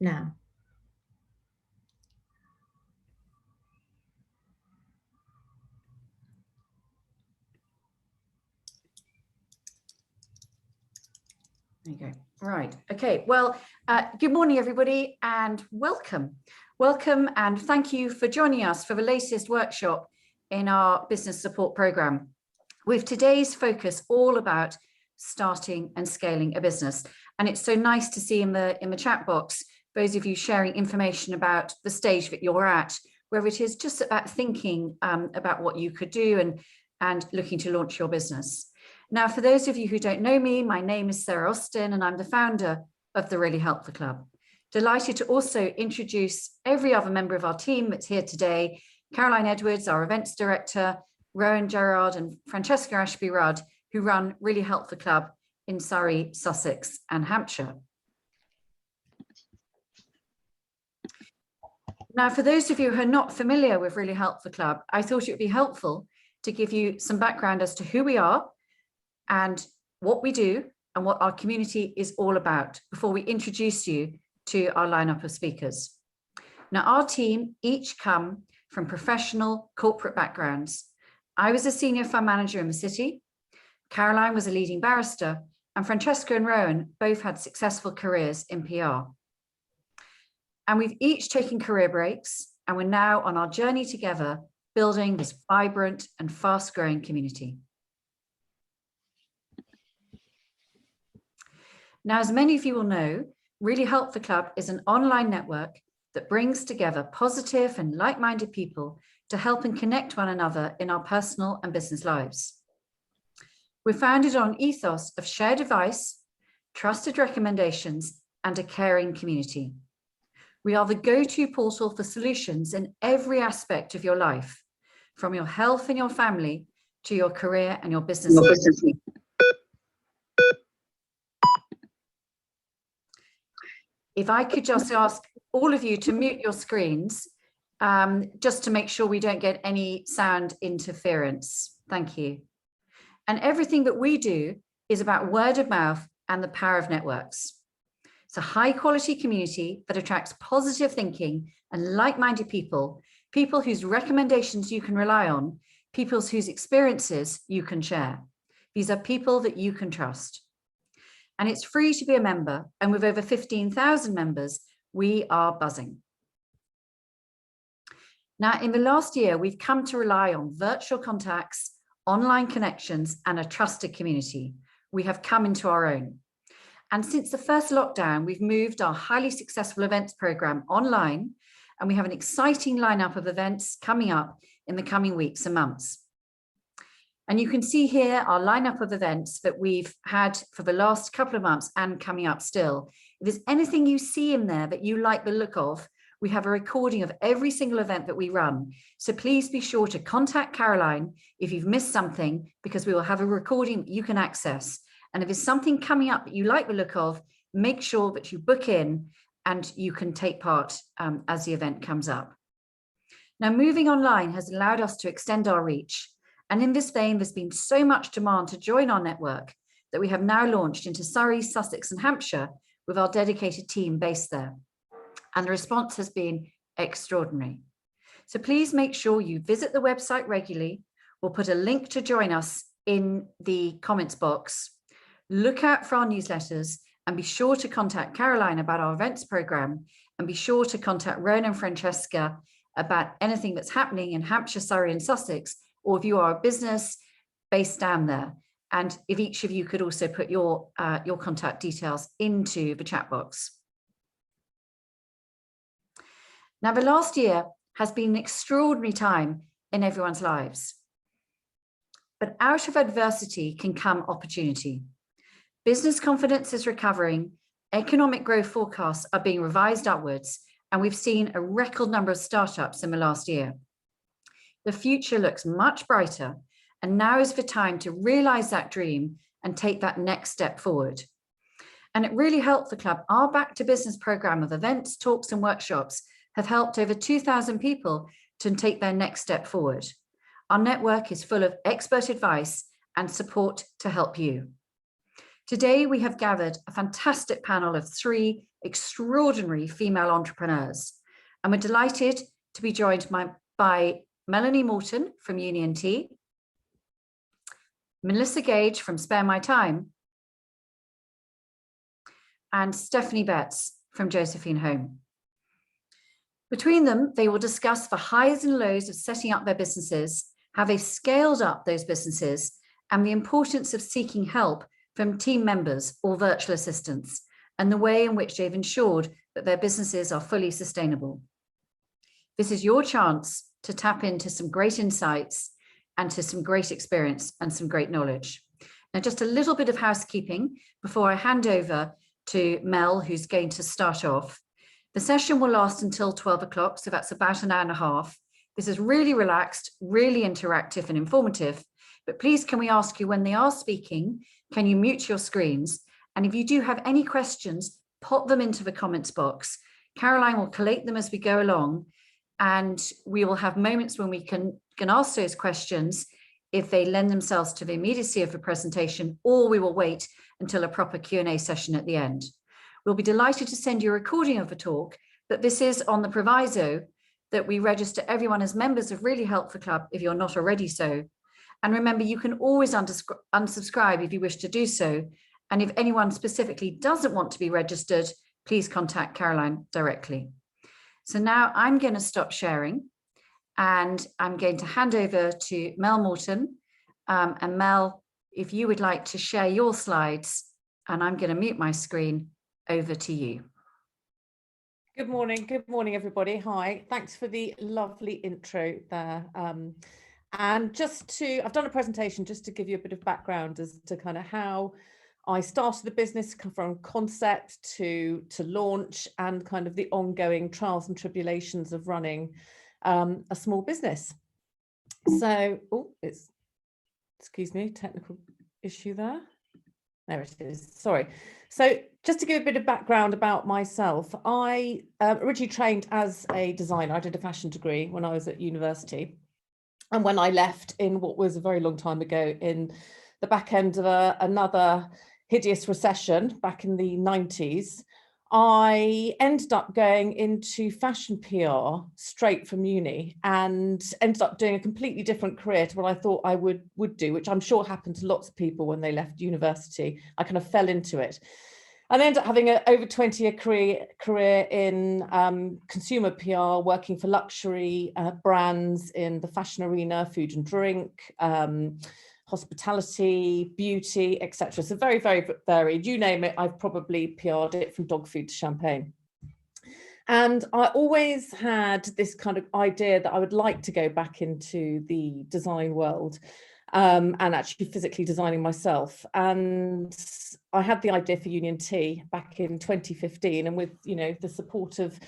now. There you go. Right. Okay. Well, good morning, everybody, and welcome. Welcome, and thank you for joining us for the latest workshop in our business support program, with today's focus all about starting and scaling a business. And it's so nice to see in the chat box those of you sharing information about the stage that you're at, where it is just about thinking about what you could do and looking to launch your business. Now, for those of you who don't know me, my name is Sarah Austin, and I'm the founder of the Really Helpful Club. Delighted to also introduce every other member of our team that's here today: Caroline Edwards, our events director, Rowan Gerard and Francesca Ashby-Rudd, who run Really Helpful Club in Surrey, Sussex and Hampshire. Now, for those of you who are not familiar with Really Helpful Club, I thought it would be helpful to give you some background as to who we are and what we do and what our community is all about before we introduce you to our lineup of speakers. Now, our team each come from professional corporate backgrounds. I was a senior fund manager in the city, Caroline was a leading barrister, and Francesca and Rowan both had successful careers in PR. And we've each taken career breaks, and we're now on our journey together, building this vibrant and fast-growing community. Now, as many of you will know, Really Helpful Club is an online network that brings together positive and like-minded people to help and connect one another in our personal and business lives. We're founded on an ethos of shared advice, trusted recommendations, and a caring community. We are the go-to portal for solutions in every aspect of your life, from your health and your family to your career and your business. If I could just ask all of you to mute your screens, just to make sure we don't get any sound interference. Thank you. And everything that we do is about word of mouth and the power of networks. It's a high quality community that attracts positive thinking and like-minded people, people whose recommendations you can rely on, people whose experiences you can share. These are people that you can trust. And it's free to be a member, and with over 15,000 members, we are buzzing. Now, in the last year, we've come to rely on virtual contacts, online connections, and a trusted community. We have come into our own. And since the first lockdown, we've moved our highly successful events program online, and we have an exciting lineup of events coming up in the coming weeks and months. And you can see here our lineup of events that we've had for the last couple of months and coming up still. If there's anything you see in there that you like the look of, we have a recording of every single event that we run. So please be sure to contact Caroline if you've missed something, because we will have a recording that you can access. And if there's something coming up that you like the look of, make sure that you book in and you can take part as the event comes up. Now, moving online has allowed us to extend our reach. And in this vein, there's been so much demand to join our network that we have now launched into Surrey, Sussex and Hampshire with our dedicated team based there. And the response has been extraordinary. So please make sure you visit the website regularly. We'll put a link to join us in the comments box. Look out for our newsletters and be sure to contact Caroline about our events program, and be sure to contact Rowan and Francesca about anything that's happening in Hampshire, Surrey and Sussex, or if you are a business based down there. And if each of you could also put your contact details into the chat box. Now, the last year has been an extraordinary time in everyone's lives. But out of adversity can come opportunity. Business confidence is recovering, economic growth forecasts are being revised upwards, and we've seen a record number of startups in the last year. The future looks much brighter, and now is the time to realize that dream and take that next step forward. And it Really Helpful Club, our Back to Business program of events, talks and workshops have helped over 2,000 people to take their next step forward. Our network is full of expert advice and support to help you. Today, we have gathered a fantastic panel of 3 extraordinary female entrepreneurs, and we're delighted to be joined by Melanie Morton from Union Tea, Melissa Gage from Spare My Time, and Stephanie Betts from Josephine Home. Between them, they will discuss the highs and lows of setting up their businesses, how they've scaled up those businesses, and the importance of seeking help from team members or virtual assistants, and the way in which they've ensured that their businesses are fully sustainable. This is your chance to tap into some great insights and to some great experience and some great knowledge. Now, just a little bit of housekeeping before I hand over to Mel, who's going to start off. The session will last until 12 o'clock, so that's about an hour and a half. This is really relaxed, really interactive and informative, but please can we ask you, when they are speaking, can you mute your screens? And if you do have any questions, pop them into the comments box. Caroline will collate them as we go along, and we will have moments when we can ask those questions if they lend themselves to the immediacy of the presentation, or we will wait until a proper Q&A session at the end. We'll be delighted to send you a recording of the talk, but this is on the proviso that we register everyone as members of Really Help the Club if you're not already so. And remember, you can always unsubscribe if you wish to do so. And if anyone specifically doesn't want to be registered, please contact Caroline directly. So now I'm going to stop sharing and I'm going to hand over to Mel Morton. And Mel, if you would like to share your slides, and I'm going to mute my screen, over to you. Good morning, everybody. Hi, thanks for the lovely intro there. And I've done a presentation just to give you a bit of background as to kind of how I started the business from concept to launch, and kind of the ongoing trials and tribulations of running a small business. So, excuse me, technical issue there. There it is, sorry. So just to give a bit of background about myself, I originally trained as a designer. I did a fashion degree when I was at university. And when I left in what was a very long time ago, in the back end of another hideous recession back in the 90s, I ended up going into fashion PR straight from uni, and ended up doing a completely different career to what I thought I would do, which I'm sure happened to lots of people when they left university. I kind of fell into it. And I ended up having an over 20-year career in consumer PR, working for luxury brands in the fashion arena, food and drink, hospitality, beauty, etc. So very, very varied. You name it, I've probably PR'd it, from dog food to champagne. And I always had this kind of idea that I would like to go back into the design world, and actually physically designing myself. And I had the idea for Union Tea back in 2015, and with the support of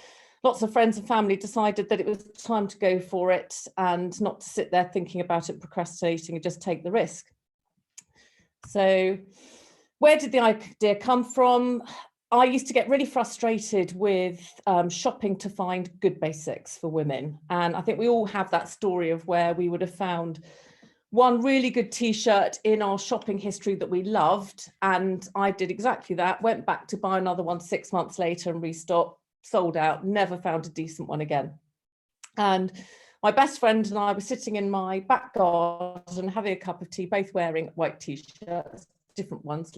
lots of friends and family, decided that it was time to go for it and not to sit there thinking about it, procrastinating, and just take the risk. So where did the idea come from? I used to get really frustrated with shopping to find good basics for women. And I think we all have that story of where we would have found one really good t-shirt in our shopping history that we loved. And I did exactly that, went back to buy another one 6 months later and restocked, sold out, never found a decent one again. And my best friend and I were sitting in my back garden having a cup of tea, both wearing white t-shirts, different ones,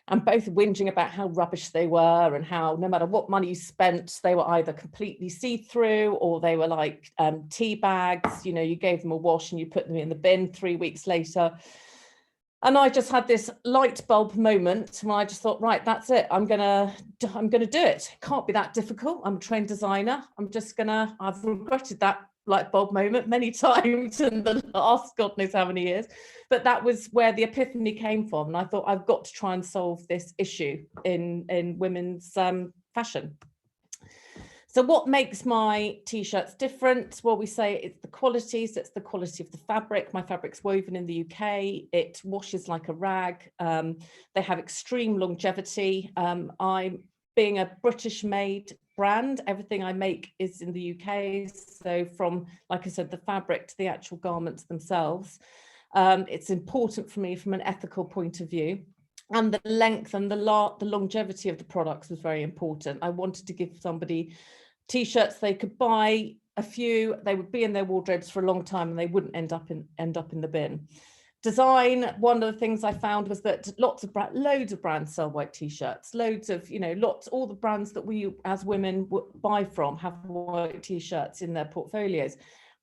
and both whinging about how rubbish they were, and how no matter what money you spent, they were either completely see-through or they were like tea bags. You gave them a wash and you put them in the bin 3 weeks later. And I just had this light bulb moment when I just thought, right, that's it. I'm gonna do it. It can't be that difficult. I'm a trained designer. I've regretted that light bulb moment many times in the last God knows how many years. But that was where the epiphany came from. And I thought, I've got to try and solve this issue in women's fashion. So what makes my t-shirts different? Well, we say it's the quality. So it's the quality of the fabric. My fabric's woven in the UK. It washes like a rag. They have extreme longevity. I'm being a British made brand. Everything I make is in the UK. So from, like I said, the fabric to the actual garments themselves. It's important for me from an ethical point of view. And the length and the longevity of the products was very important. I wanted to give somebody t-shirts they could buy a few, they would be in their wardrobes for a long time and they wouldn't end up in the bin. Design, one of the things I found was that loads of brands sell white t-shirts, loads of, all the brands that we as women buy from have white t-shirts in their portfolios,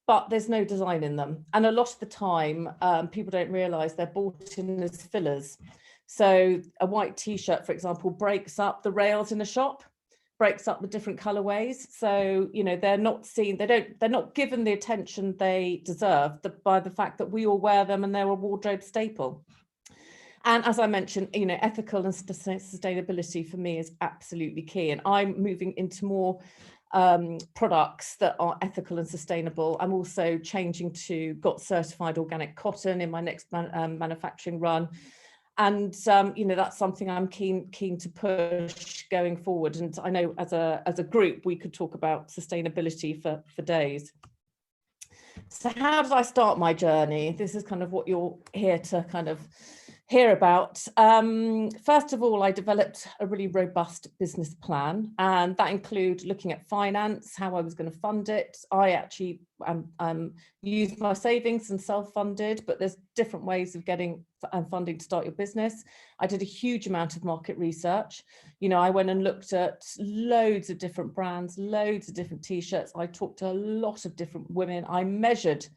but there's no design in them. And a lot of the time, people don't realize they're bought in as fillers. So a white t-shirt, for example, breaks up the rails in a shop, breaks up the different colorways. So, they're not seen, they're not given the attention they deserve by the fact that we all wear them and they're a wardrobe staple. And as I mentioned, ethical and sustainability for me is absolutely key. And I'm moving into more products that are ethical and sustainable. I'm also changing to got certified organic cotton in my next manufacturing run. And that's something I'm keen to push going forward. And I know as a group we could talk about sustainability for days. So how did I start my journey? This is kind of what you're here to kind of hear about. First of all, I developed a really robust business plan, and that included looking at finance, how I was going to fund it. I actually used my savings and self-funded, but there's different ways of getting funding to start your business. I did a huge amount of market research. I went and looked at loads of different brands, loads of different t-shirts. I talked to a lot of different women. I measured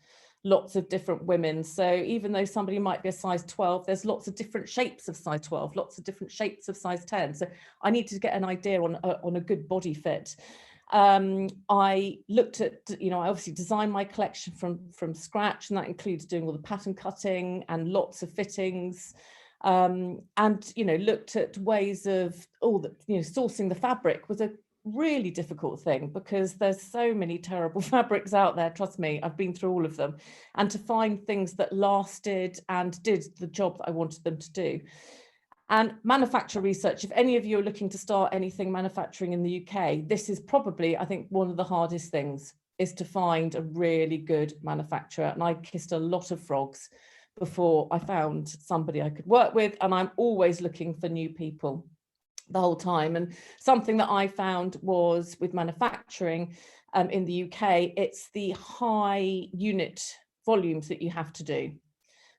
lots of different women. So even though somebody might be a size 12, there's lots of different shapes of size 12, lots of different shapes of size 10. So I need to get an idea on a good body fit. I looked at, I obviously designed my collection from scratch, and that includes doing all the pattern cutting and lots of fittings. And, looked at ways of sourcing the fabric was a really difficult thing because there's so many terrible fabrics out there. Trust me, I've been through all of them, and to find things that lasted and did the job that I wanted them to do. And manufacturer research, if any of you are looking to start anything manufacturing in the UK, this is probably, I think, one of the hardest things, is to find a really good manufacturer. And I kissed a lot of frogs before I found somebody I could work with, and I'm always looking for new people the whole time. And something that I found was with manufacturing in the UK, it's the high unit volumes that you have to do.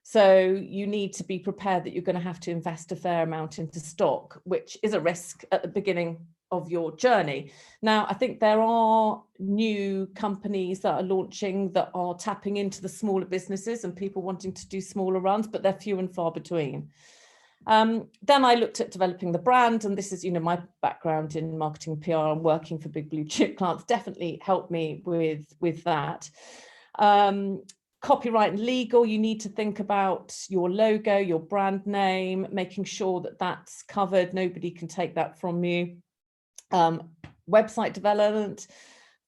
So you need to be prepared that you're going to have to invest a fair amount into stock, which is a risk at the beginning of your journey. Now, I think there are new companies that are launching that are tapping into the smaller businesses and people wanting to do smaller runs, but they're few and far between. Then I looked at developing the brand, and this is, my background in marketing and PR and working for big blue chip clients definitely helped me with that. Copyright and legal, you need to think about your logo, your brand name, making sure that that's covered. Nobody can take that from you. Website development,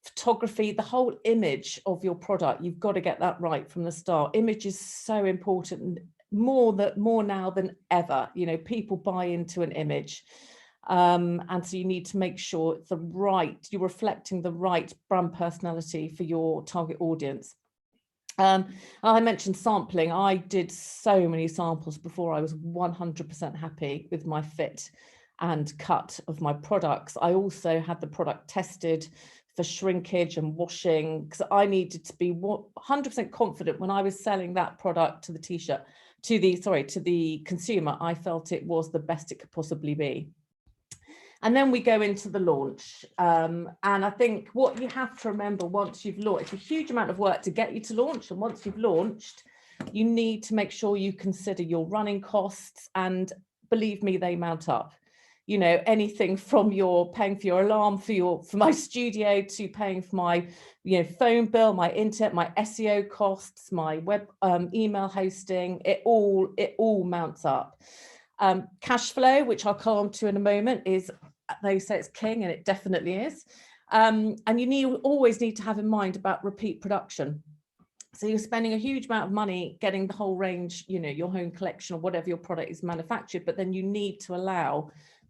photography, the whole image of your product, you've got to get that right from the start. Image is so important, more now than ever. People buy into an image, and so you need to make sure it's you're reflecting the right brand personality for your target audience. I mentioned sampling. I did so many samples before I was 100% happy with my fit and cut of my products. I also had the product tested for shrinkage and washing, because I needed to be 100% confident when I was selling that product to the t-shirt, to the consumer. I felt it was the best it could possibly be. And then we go into the launch. And I think what you have to remember once you've launched, it's a huge amount of work to get you to launch. And once you've launched, you need to make sure you consider your running costs. And believe me, they mount up. Anything from your paying for your alarm for my studio, to paying for my phone bill, my internet, my SEO costs, my web email hosting, it all mounts up. Cash flow, which I'll come on to in a moment, is, they say it's king, and it definitely is. And you always need to have in mind about repeat production. So you're spending a huge amount of money getting the whole range, your home collection or whatever your product is manufactured, but then you need to allow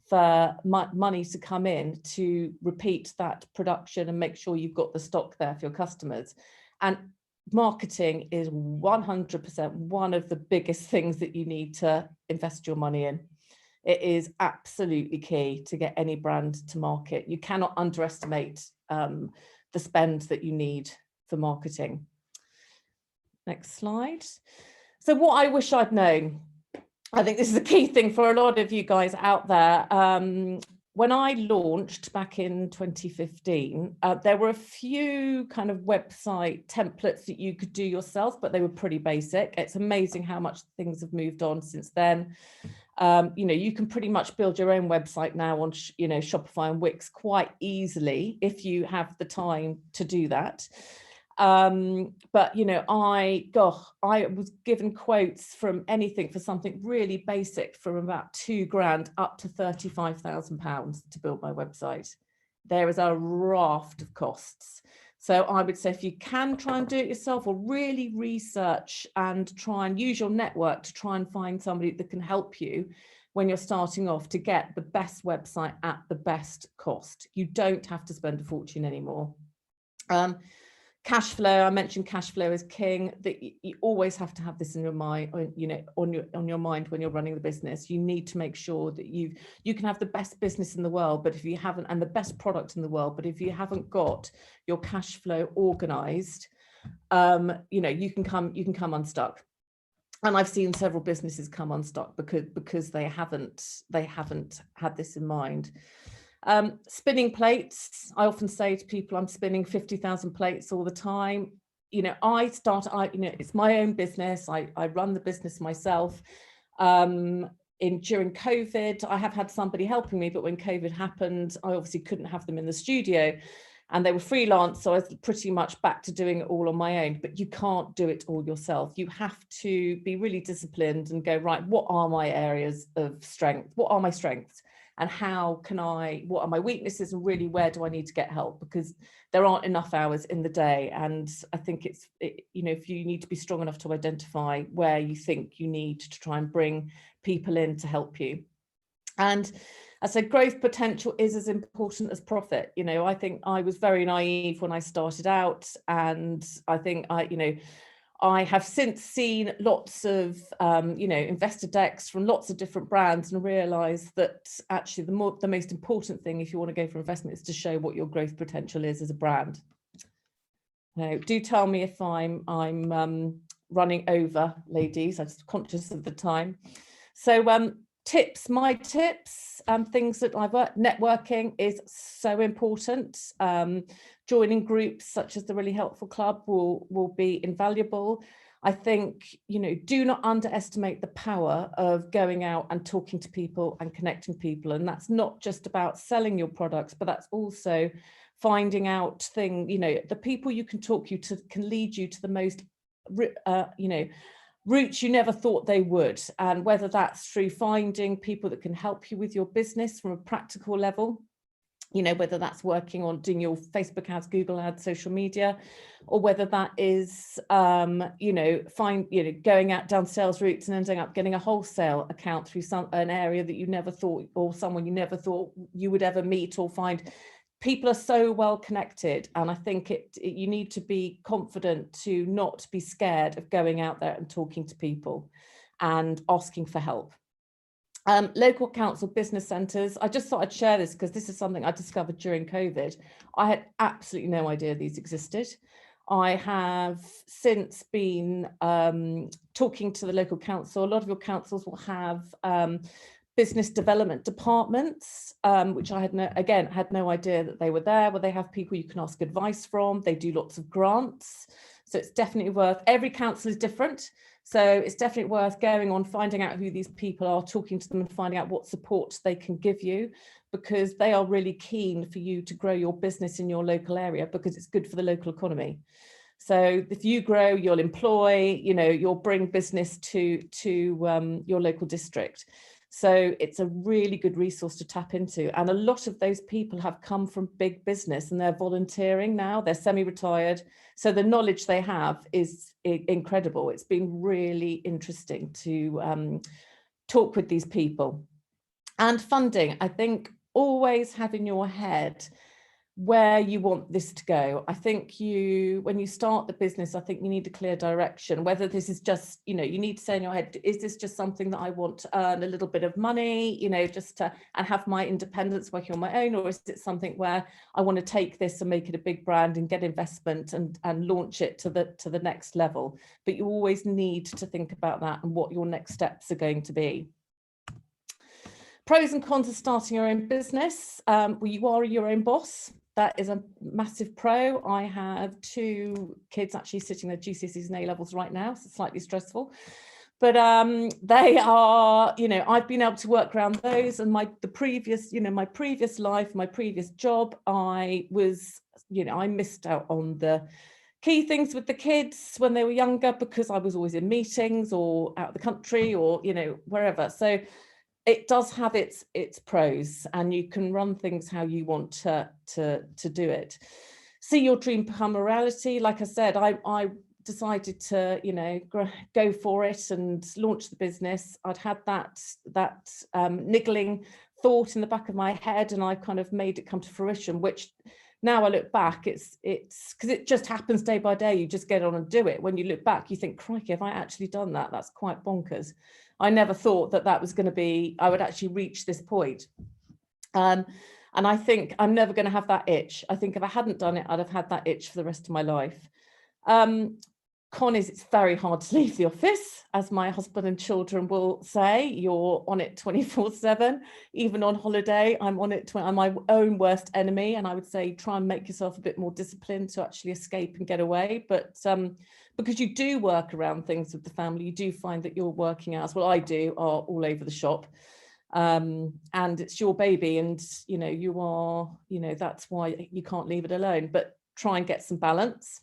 for money to come in to repeat that production and make sure you've got the stock there for your customers. And marketing is 100% one of the biggest things that you need to invest your money in. It is absolutely key to get any brand to market. You cannot underestimate the spend that you need for marketing. Next slide. So what I wish I'd known, I think this is a key thing for a lot of you guys out there. When I launched back in 2015, there were a few kind of website templates that you could do yourself, but they were pretty basic. It's amazing how much things have moved on since then. You can pretty much build your own website now on, Shopify and Wix quite easily if you have the time to do that. But I was given quotes from anything for something really basic from about £2,000 up to £35,000 to build my website. There is a raft of costs. So I would say if you can try and do it yourself, or really research and try and use your network to try and find somebody that can help you when you're starting off to get the best website at the best cost. You don't have to spend a fortune anymore. Cash flow, I mentioned cash flow is king. That you always have to have this in your mind, on your mind when you're running the business. You need to make sure that you can have the best business in the world, but if you haven't, and the best product in the world, but if you haven't got your cash flow organized, you can come unstuck. And I've seen several businesses come unstuck because they haven't had this in mind. Spinning plates, I often say to people, I'm spinning 50,000 plates all the time. It's my own business. I run the business myself. During COVID, I have had somebody helping me, but when COVID happened, I obviously couldn't have them in the studio, and they were freelance, so I was pretty much back to doing it all on my own. But you can't do it all yourself. You have to be really disciplined and go, right, what are my areas of strength? What are my strengths? And what are my weaknesses, and really where do I need to get help? Because there aren't enough hours in the day. And I think if you need to be strong enough to identify where you think you need to try and bring people in to help you. And I said, growth potential is as important as profit. I think I was very naive when I started out, and I think I have since seen lots of, investor decks from lots of different brands, and realised that actually the most important thing if you want to go for investment is to show what your growth potential is as a brand. Now, do tell me if I'm running over, ladies. I'm just conscious of the time. So my tips, things that I've worked, networking is so important. Joining groups such as the Really Helpful Club will be invaluable. I think, do not underestimate the power of going out and talking to people and connecting people. And that's not just about selling your products, but that's also finding out the people you can talk you to can lead you to the most, routes you never thought they would. And whether that's through finding people that can help you with your business from a practical level, whether that's working on doing your Facebook ads, Google ads, social media, or whether that is, going out down sales routes and ending up getting a wholesale account through an area that you never thought, or someone you never thought you would ever meet or find. People are so well connected, and I think you need to be confident to not be scared of going out there and talking to people and asking for help. Local council business centres, I just thought I'd share this because this is something I discovered during COVID. I had absolutely no idea these existed. I have since been talking to the local council. A lot of your councils will have business development departments, which I had no idea that they were there, where they have people you can ask advice from. They do lots of grants. So it's definitely worth, every council is different. So it's definitely worth going on, finding out who these people are, talking to them and finding out what support they can give you, because they are really keen for you to grow your business in your local area, because it's good for the local economy. So if you grow, you'll employ, you'll bring business to your local district. So it's a really good resource to tap into. And a lot of those people have come from big business and they're volunteering now, they're semi-retired. So the knowledge they have is incredible. It's been really interesting to talk with these people. And funding, I think always have in your head, where you want this to go. I think when you start the business, I think you need a clear direction, whether this is just, you need to say in your head, is this just something that I want to earn a little bit of money, just to, and have my independence working on my own, or is it something where I want to take this and make it a big brand and get investment and launch it to the next level. But you always need to think about that and what your next steps are going to be. Pros and cons of starting your own business. Well, you are your own boss. That is a massive pro. I have 2 kids actually sitting their GCSEs and A-levels right now, so it's slightly stressful. But they are, I've been able to work around those. And my previous life, my previous job, I was, I missed out on the key things with the kids when they were younger because I was always in meetings or out of the country or, wherever. So it does have its pros, and you can run things how you want to do it. See your dream become a reality. Like I said, I decided to, go for it and launch the business. I'd had that niggling thought in the back of my head, and I kind of made it come to fruition, which now I look back, it's because it just happens day by day. You just get on and do it. When you look back, you think, crikey, have I actually done that? That's quite bonkers. I never thought that was going to be, I would actually reach this point. And I think I'm never going to have that itch. I think if I hadn't done it, I'd have had that itch for the rest of my life. Con is it's very hard to leave the office, as my husband and children will say. You're on it 24/7, even on holiday. I'm on it. I'm my own worst enemy, and I would say try and make yourself a bit more disciplined to actually escape and get away. But because you do work around things with the family, you do find that your working hours, well, I do, are all over the shop. And it's your baby, and you are, that's why you can't leave it alone. But try and get some balance.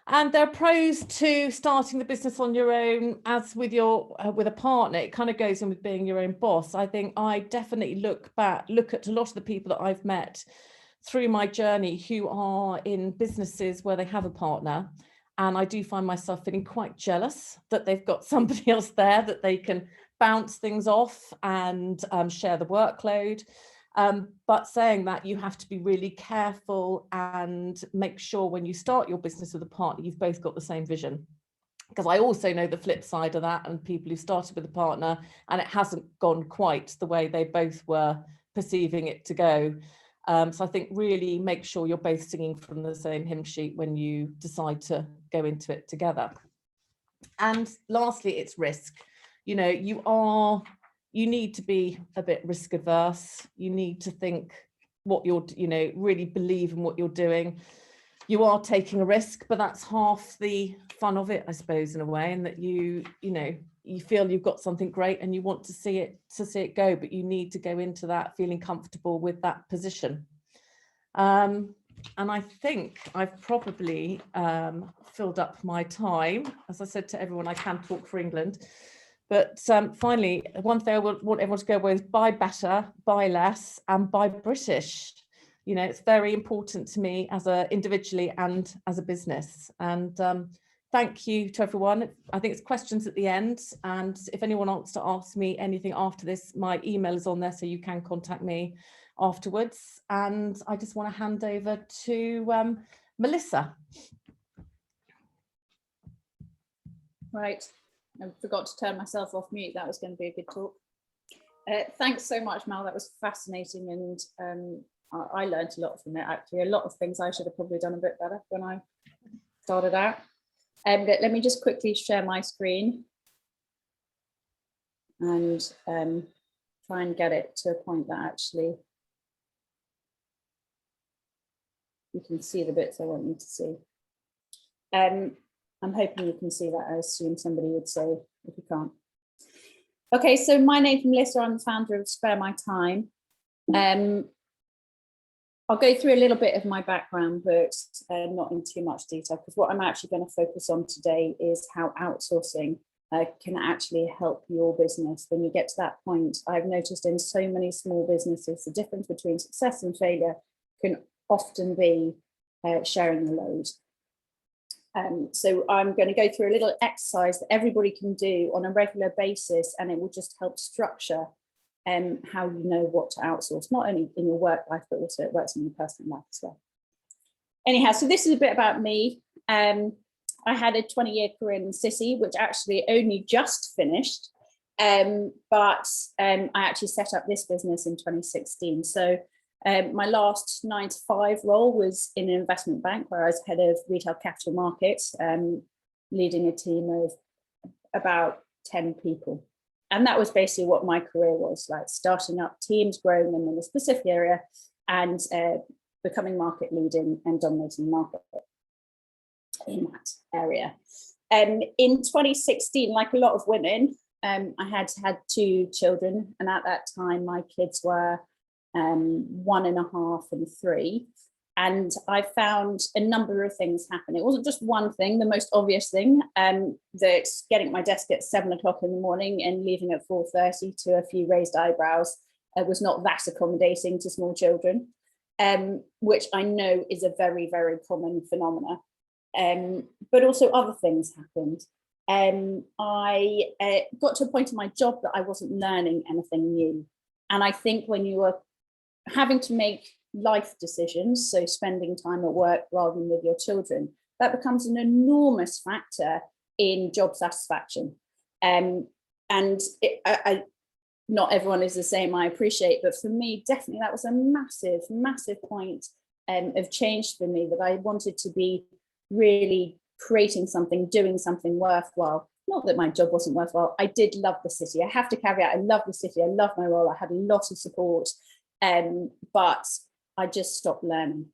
And there are pros to starting the business on your own, as with with a partner. It kind of goes in with being your own boss. I think I definitely look at a lot of the people that I've met through my journey who are in businesses where they have a partner, and I do find myself feeling quite jealous that they've got somebody else there that they can bounce things off and share the workload. But saying that, you have to be really careful and make sure when you start your business with a partner, you've both got the same vision. Because I also know the flip side of that, and people who started with a partner and it hasn't gone quite the way they both were perceiving it to go. So I think really make sure you're both singing from the same hymn sheet when you decide to go into it together. And lastly, it's risk. You need to be a bit risk averse. You need to think what you're, really believe in what you're doing. You are taking a risk, but that's half the fun of it, I suppose, in a way, and that you feel you've got something great and you want to see it go, but you need to go into that feeling comfortable with that position. And I think I've probably filled up my time. As I said to everyone, I can talk for England. But finally, one thing I want everyone to go away is buy better, buy less, and buy British. It's very important to me individually and as a business. And thank you to everyone. I think it's questions at the end. And if anyone wants to ask me anything after this, my email is on there, so you can contact me afterwards. And I just want to hand over to Melissa. Right. I forgot to turn myself off mute. That was going to be a good talk. Thanks so much, Mel. That was fascinating, and I learned a lot from it, actually. A lot of things I should have probably done a bit better when I started out. But let me just quickly share my screen and try and get it to a point that actually you can see the bits I want you to see. I'm hoping you can see that. I assume somebody would say if you can't. Okay, so my name's Melissa. I'm the founder of Spare My Time. I'll go through a little bit of my background, but not in too much detail, because what I'm actually going to focus on today is how outsourcing can actually help your business. When you get to that point, I've noticed in so many small businesses, the difference between success and failure can often be sharing the load. So I'm going to go through a little exercise that everybody can do on a regular basis, and it will just help structure how you know what to outsource, not only in your work life, but also it works in your personal life as well. Anyhow, so this is a bit about me. I had a 20-year career in the city, which actually only just finished. But I actually set up this business in 2016. So my last 9-to-5 role was in an investment bank where I was head of retail capital markets, leading a team of about 10 people. And that was basically what my career was like, starting up teams, growing them in a specific area, and becoming market leading and dominating the market in that area. In 2016, like a lot of women, I had 2 children, and at that time my kids were 1.5 and 3. And I found a number of things happen. It wasn't just one thing. The most obvious thing, that getting at my desk at 7 o'clock in the morning and leaving at 4:30 to a few raised eyebrows was not that accommodating to small children, which I know is a very, very common phenomena. But also other things happened. I got to a point in my job that I wasn't learning anything new. And I think when you are having to make life decisions, so spending time at work rather than with your children, that becomes an enormous factor in job satisfaction. Not everyone is the same, I appreciate, but for me, definitely that was a massive, massive point of change for me, that I wanted to be really creating something, doing something worthwhile. Not that my job wasn't worthwhile. I did love the city. I have to caveat, I love the city. I love my role. I had a lot of support, but I just stopped learning.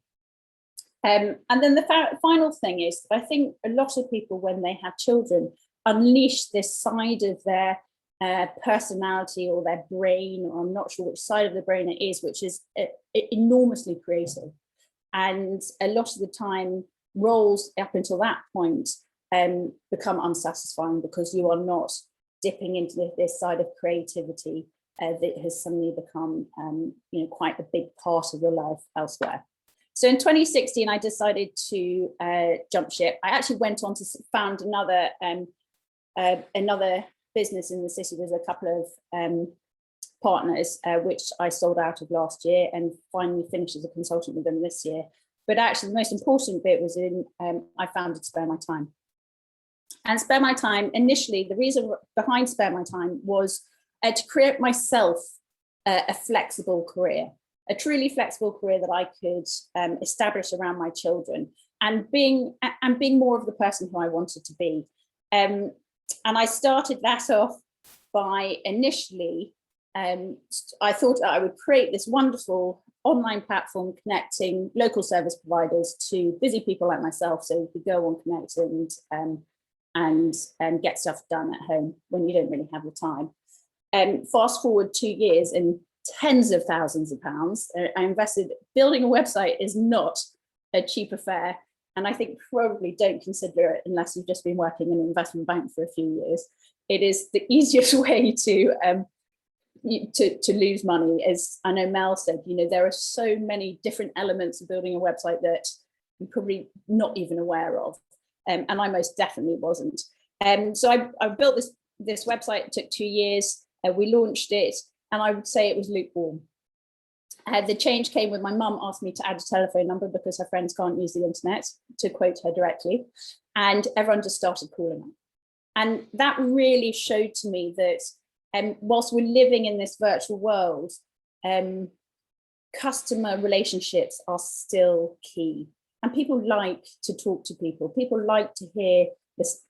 And then the final thing is, I think a lot of people, when they have children, unleash this side of their personality or their brain, or I'm not sure which side of the brain it is, which is enormously creative. And a lot of the time, roles up until that point become unsatisfying because you are not dipping into this side of creativity that has suddenly become quite a big part of your life elsewhere. So in 2016, I decided to jump ship. I actually went on to found another business in the city with a couple of partners, which I sold out of last year and finally finished as a consultant with them this year. But actually the most important bit was I founded Spare My Time. And Spare My Time, initially, the reason behind Spare My Time was to create myself a flexible career, a truly flexible career that I could establish around my children, and being more of the person who I wanted to be. And I started that off by initially, I thought that I would create this wonderful online platform connecting local service providers to busy people like myself, so you could go on, connect and get stuff done at home when you don't really have the time. Fast forward 2 years and tens of thousands of pounds I invested. Building a website is not a cheap affair, and I think probably don't consider it unless you've just been working in an investment bank for a few years. It is the easiest way to lose money. As I know Mel said, there are so many different elements of building a website that you're probably not even aware of, and I most definitely wasn't. So I built this website. It took 2 years. We launched it, and I would say it was lukewarm. The change came when my mum asked me to add a telephone number because her friends can't use the internet, to quote her directly, and everyone just started calling her. And that really showed to me that whilst we're living in this virtual world, customer relationships are still key. And people like to talk to people. People like to hear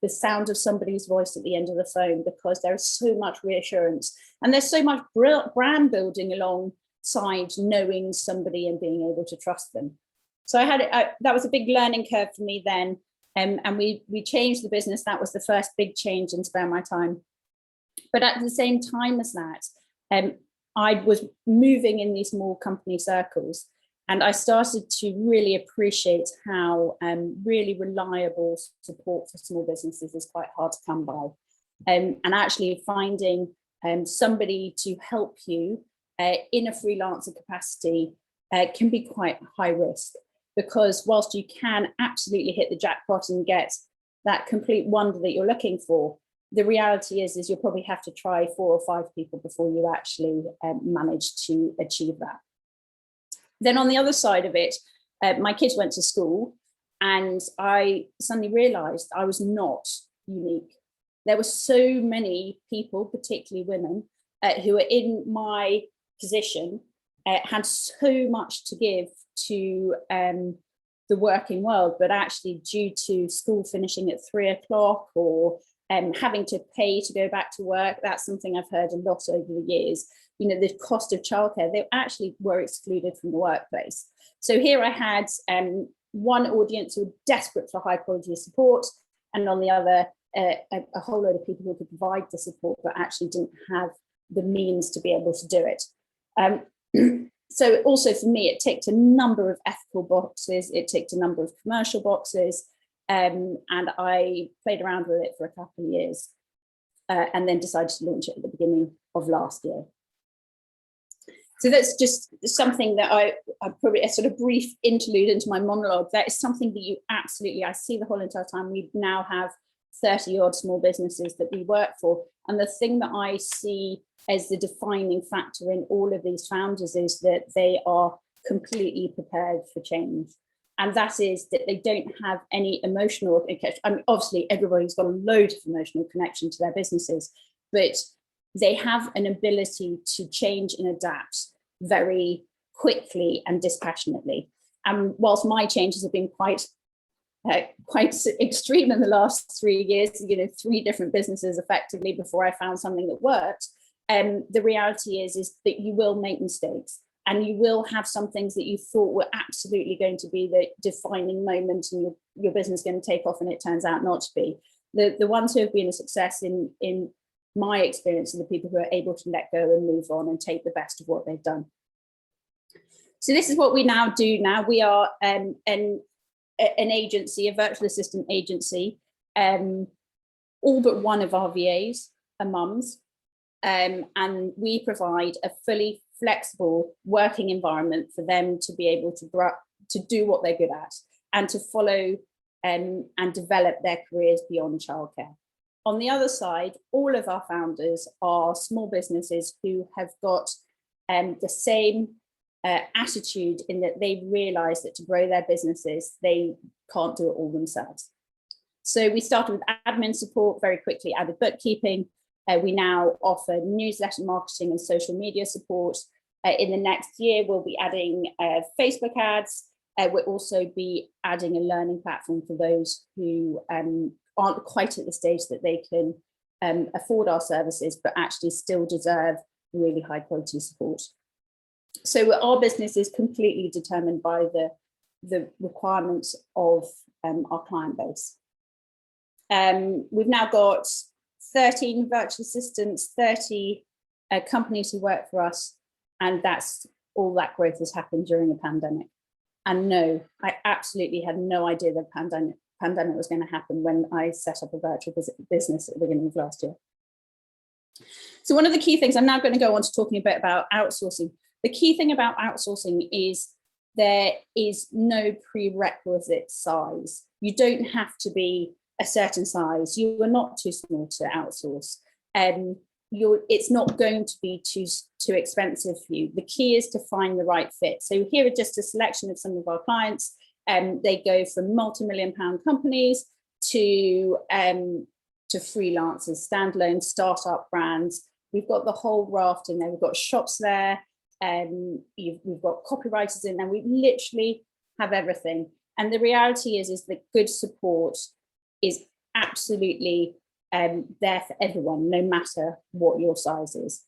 the sound of somebody's voice at the end of the phone, because there is so much reassurance and there's so much brand building alongside knowing somebody and being able to trust them. So that was a big learning curve for me then. And we changed the business. That was the first big change in Spare My Time. But at the same time as that, I was moving in these more company circles, and I started to really appreciate how really reliable support for small businesses is quite hard to come by. And actually finding somebody to help you in a freelancer capacity can be quite high risk, because whilst you can absolutely hit the jackpot and get that complete wonder that you're looking for, the reality is you'll probably have to try 4 or 5 people before you actually manage to achieve that. Then on the other side of it, my kids went to school, and I suddenly realized I was not unique. There were so many people, particularly women, who are in my position, had so much to give to the working world, but actually due to school finishing at 3 o'clock or having to pay to go back to work, that's something I've heard a lot over the years. You know, the cost of childcare, they actually were excluded from the workplace. So here I had one audience who were desperate for high quality support, and on the other, a whole load of people who could provide the support but actually didn't have the means to be able to do it. So also for me, it ticked a number of ethical boxes, it ticked a number of commercial boxes, and I played around with it for a couple of years, and then decided to launch it at the beginning of last year. So that's just something that I probably a sort of brief interlude into my monologue. That is something that you absolutely, I see the whole entire time. We now have 30 odd small businesses that we work for. And the thing that I see as the defining factor in all of these founders is that they are completely prepared for change. And that is that they don't have any emotional connection. I mean, obviously everybody's got a load of emotional connection to their businesses, but they have an ability to change and adapt very quickly and dispassionately. And whilst my changes have been quite extreme in the last 3 years, 3 different businesses effectively before I found something that worked. The reality is that you will make mistakes, and you will have some things that you thought were absolutely going to be the defining moment and your business is going to take off, and it turns out not to be. The ones who have been a success in my experience are the people who are able to let go and move on and take the best of what they've done. So this is what we now do. Now we are an agency, a virtual assistant agency. All but one of our VAs are mums, and we provide a fully flexible working environment for them to be able to do what they're good at and to follow and develop their careers beyond childcare. On the other side, all of our founders are small businesses who have got the same attitude in that they realise that to grow their businesses, they can't do it all themselves. So we started with admin support, very quickly added bookkeeping. We now offer newsletter marketing and social media support. In the next year, we'll be adding Facebook ads. We'll also be adding a learning platform for those who aren't quite at the stage that they can afford our services, but actually still deserve really high quality support. So our business is completely determined by the requirements of our client base. We've now got 13 virtual assistants, 30 companies who work for us, and that's all that growth has happened during the pandemic. And no, I absolutely had no idea the pandemic was going to happen when I set up a virtual business at the beginning of last year. So one of the key things, I'm now going to go on to talking a bit about outsourcing. The key thing about outsourcing is there is no prerequisite size. You don't have to be a certain size. You are not too small to outsource. It's not going to be too expensive for you. The key is to find the right fit. So here are just a selection of some of our clients. They go from multi-million-pound companies to freelancers, standalone startup brands. We've got the whole raft in there. We've got shops there. We've got copywriters in there. We literally have everything. And the reality is that good support is absolutely there for everyone, no matter what your size is.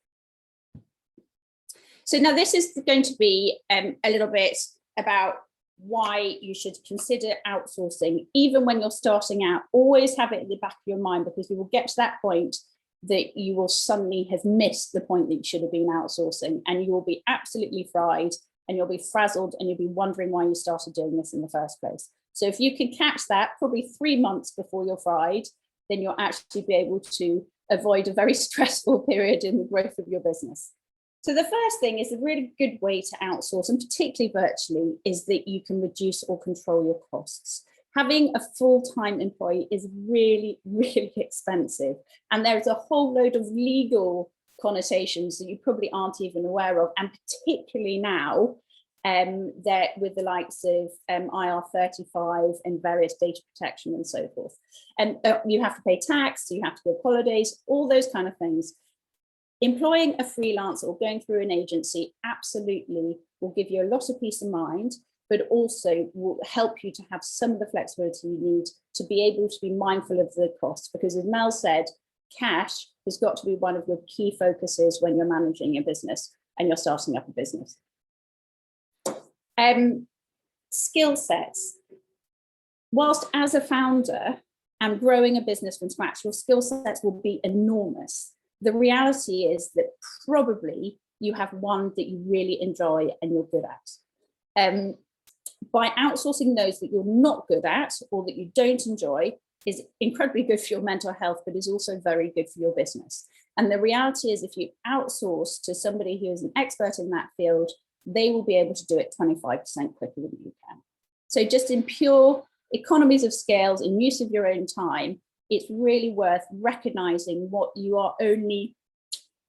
So now this is going to be a little bit about why you should consider outsourcing. Even when you're starting out, always have it in the back of your mind, because you will get to that point that you will suddenly have missed the point that you should have been outsourcing, and you will be absolutely fried, and you'll be frazzled, and you'll be wondering why you started doing this in the first place. So if you can catch that probably 3 months before you're fried, then you'll actually be able to avoid a very stressful period in the growth of your business. So the first thing is a really good way to outsource, and particularly virtually, is that you can reduce or control your costs. Having a full-time employee is really, really expensive. And there's a whole load of legal connotations that you probably aren't even aware of. And particularly now, that with the likes of IR35 and various data protection and so forth. And you have to pay tax, you have to give holidays, all those kind of things. Employing a freelancer or going through an agency absolutely will give you a lot of peace of mind, but also will help you to have some of the flexibility you need to be able to be mindful of the costs. Because as Mel said, cash has got to be one of your key focuses when you're managing your business and you're starting up a business. Skill sets. Whilst as a founder and growing a business from scratch, your skill sets will be enormous. The reality is that probably you have one that you really enjoy and you're good at. By outsourcing those that you're not good at or that you don't enjoy is incredibly good for your mental health, but is also very good for your business. And the reality is if you outsource to somebody who is an expert in that field, they will be able to do it 25% quicker than you can. So just in pure economies of scales and use of your own time, it's really worth recognizing what you are only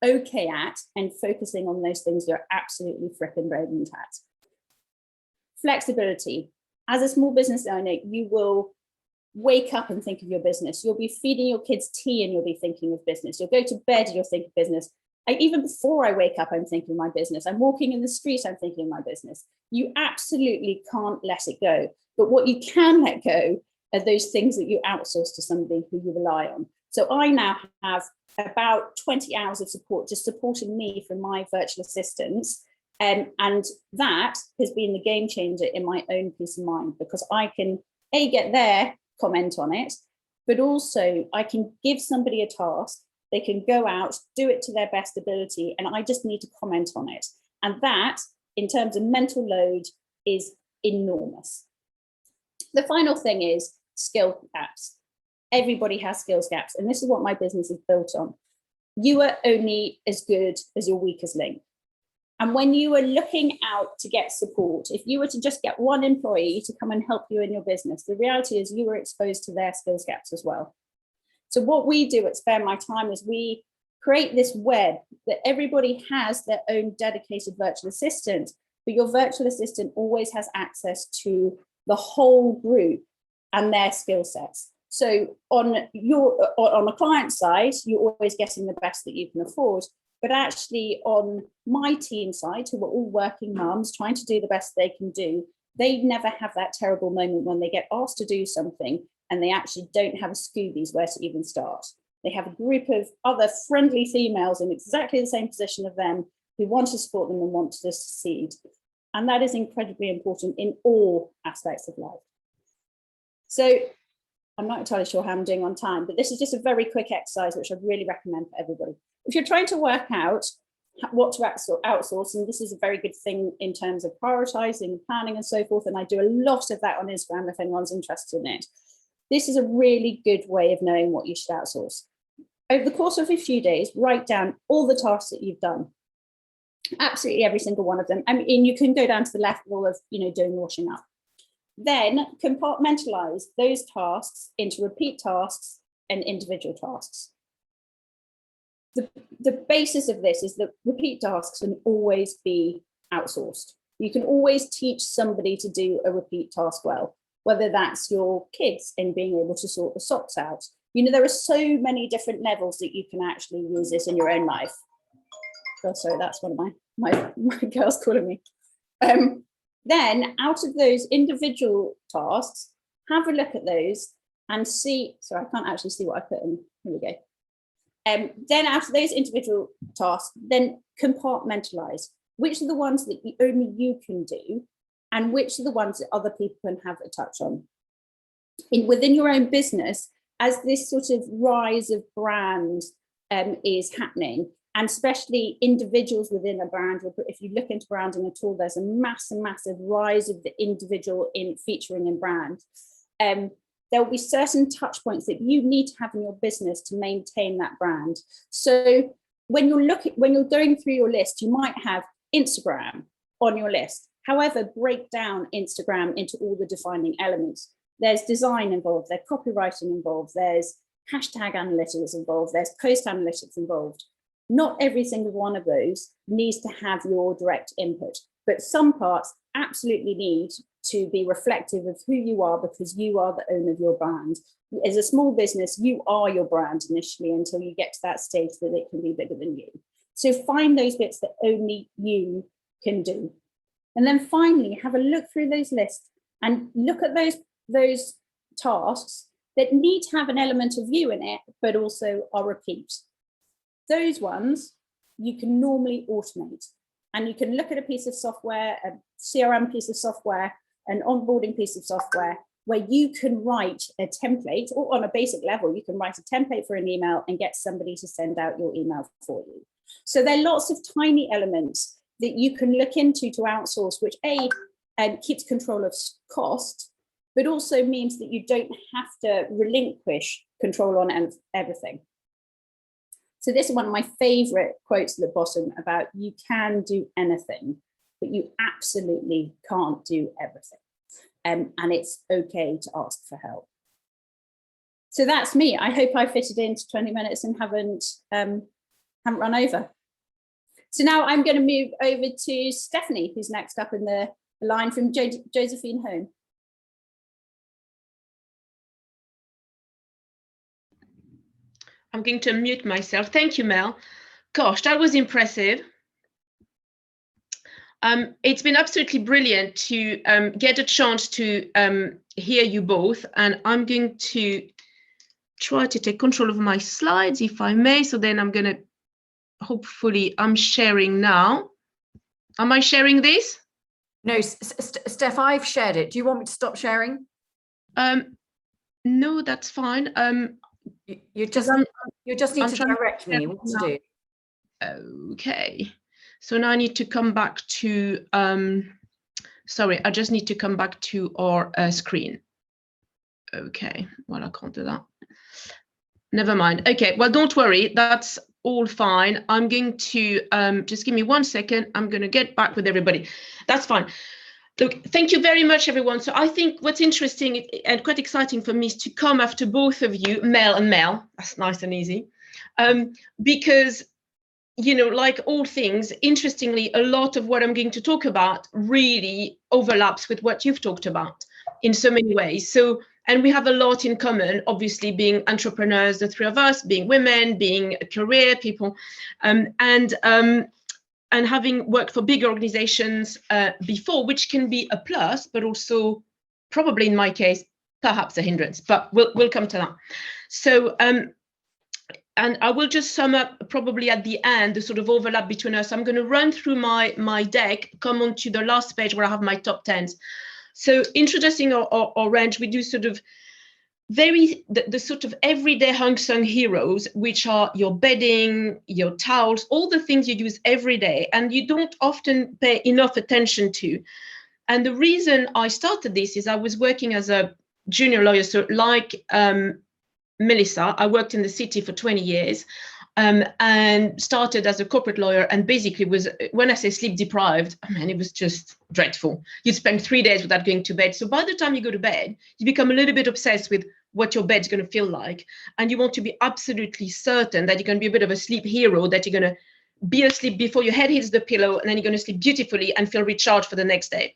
okay at and focusing on those things you're absolutely frickin' brilliant at. Flexibility. As a small business owner, you will wake up and think of your business. You'll be feeding your kids tea and you'll be thinking of business. You'll go to bed, you'll think of business. Even before I wake up, I'm thinking of my business. I'm walking in the street, I'm thinking of my business. You absolutely can't let it go. But what you can let go are those things that you outsource to somebody who you rely on. So I now have about 20 hours of support just supporting me from my virtual assistants. And that has been the game changer in my own peace of mind, because I can get their comment on it, but also I can give somebody a task. They can go out, do it to their best ability, and I just need to comment on it. And that, in terms of mental load, is enormous. The final thing is skill gaps. Everybody has skills gaps, and this is what my business is built on. You are only as good as your weakest link. And when you are looking out to get support, if you were to just get one employee to come and help you in your business, the reality is you are exposed to their skills gaps as well. So what we do at Spare My Time is we create this web that everybody has their own dedicated virtual assistant, but your virtual assistant always has access to the whole group and their skill sets. So on the client side, you're always getting the best that you can afford. But actually on my team side, who are all working mums trying to do the best they can do, they never have that terrible moment when they get asked to do something and they actually don't have a Scoobies where to even start. They have a group of other friendly females in exactly the same position of them who want to support them and want to succeed. And that is incredibly important in all aspects of life. So I'm not entirely sure how I'm doing on time, but this is just a very quick exercise, which I'd really recommend for everybody. If you're trying to work out what to outsource, and this is a very good thing in terms of prioritizing, planning and so forth, and I do a lot of that on Instagram if anyone's interested in it. This is a really good way of knowing what you should outsource. Over the course of a few days, write down all the tasks that you've done. Absolutely every single one of them. I mean, you can go down to the level of, doing washing up. Then compartmentalize those tasks into repeat tasks and individual tasks. The basis of this is that repeat tasks can always be outsourced. You can always teach somebody to do a repeat task well, whether that's your kids and being able to sort the socks out. There are so many different levels that you can actually use this in your own life. Oh, sorry, that's one of my girls calling me. Then out of those individual tasks, have a look at those and see, sorry, I can't actually see what I put in, here we go. Then after those individual tasks, then compartmentalize. Which are the ones that only you can do and which are the ones that other people can have a touch on. Within your own business, as this sort of rise of brand is happening, and especially individuals within a brand, if you look into branding at all, there's a massive rise of the individual in featuring in brand. There will be certain touch points that you need to have in your business to maintain that brand. So when you're going through your list, you might have Instagram on your list. However, break down Instagram into all the defining elements. there's design involved, there's copywriting involved, there's hashtag analytics involved, there's post analytics involved. Not every single one of those needs to have your direct input, but some parts absolutely need to be reflective of who you are, because you are the owner of your brand. As a small business, you are your brand initially until you get to that stage that it can be bigger than you. So find those bits that only you can do. And then finally, have a look through those lists and look at those tasks that need to have an element of you in it, but also are repeat. Those ones you can normally automate. And you can look at a piece of software, a CRM piece of software, an onboarding piece of software, where you can write a template, or on a basic level, you can write a template for an email and get somebody to send out your email for you. So there are lots of tiny elements that you can look into to outsource, which keeps control of cost, but also means that you don't have to relinquish control on everything. So this is one of my favorite quotes at the bottom about you can do anything, but you absolutely can't do everything. And it's okay to ask for help. So that's me. I hope I fitted into 20 minutes and haven't run over. So now I'm going to move over to Stephanie, who's next up in the line from Josephine Home. I'm going to unmute myself. Thank you, Mel. Gosh, that was impressive. It's been absolutely brilliant to get a chance to hear you both. And I'm going to try to take control of my slides, if I may. So then I'm going to, hopefully, I'm sharing now. Am I sharing this? No, Steph, I've shared it. Do you want me to stop sharing? No, that's fine. You just need to direct me what to do. Okay. So now I need to come back to, sorry, I just need to come back to our screen. Okay, well, I can't do that. Never mind. Okay, well, don't worry, that's all fine. I'm going to, just give me 1 second. I'm going to get back with everybody. That's fine. Look, thank you very much, everyone. So I think what's interesting and quite exciting for me is to come after both of you, Mel and Mel. That's nice and easy. Because, you know, like all things, interestingly, a lot of what I'm going to talk about really overlaps with what you've talked about in so many ways. So, and we have a lot in common, obviously being entrepreneurs, the three of us, being women, being career people, and having worked for big organizations before, which can be a plus, but also probably in my case, perhaps a hindrance, but we'll come to that. So, and I will just sum up probably at the end, the sort of overlap between us. I'm going to run through my deck, come on to the last page where I have my top 10s. So introducing our range, we do sort of the sort of everyday unsung heroes, which are your bedding, your towels, all the things you use every day and you don't often pay enough attention to. And the reason I started this is I was working as a junior lawyer. So like Melissa, I worked in the city for 20 years and started as a corporate lawyer, and basically was, when I say sleep deprived, I mean, it was just dreadful. You'd spend 3 days without going to bed. So by the time you go to bed, you become a little bit obsessed with what your bed's going to feel like. And you want to be absolutely certain that you're going to be a bit of a sleep hero, that you're going to be asleep before your head hits the pillow, and then you're going to sleep beautifully and feel recharged for the next day.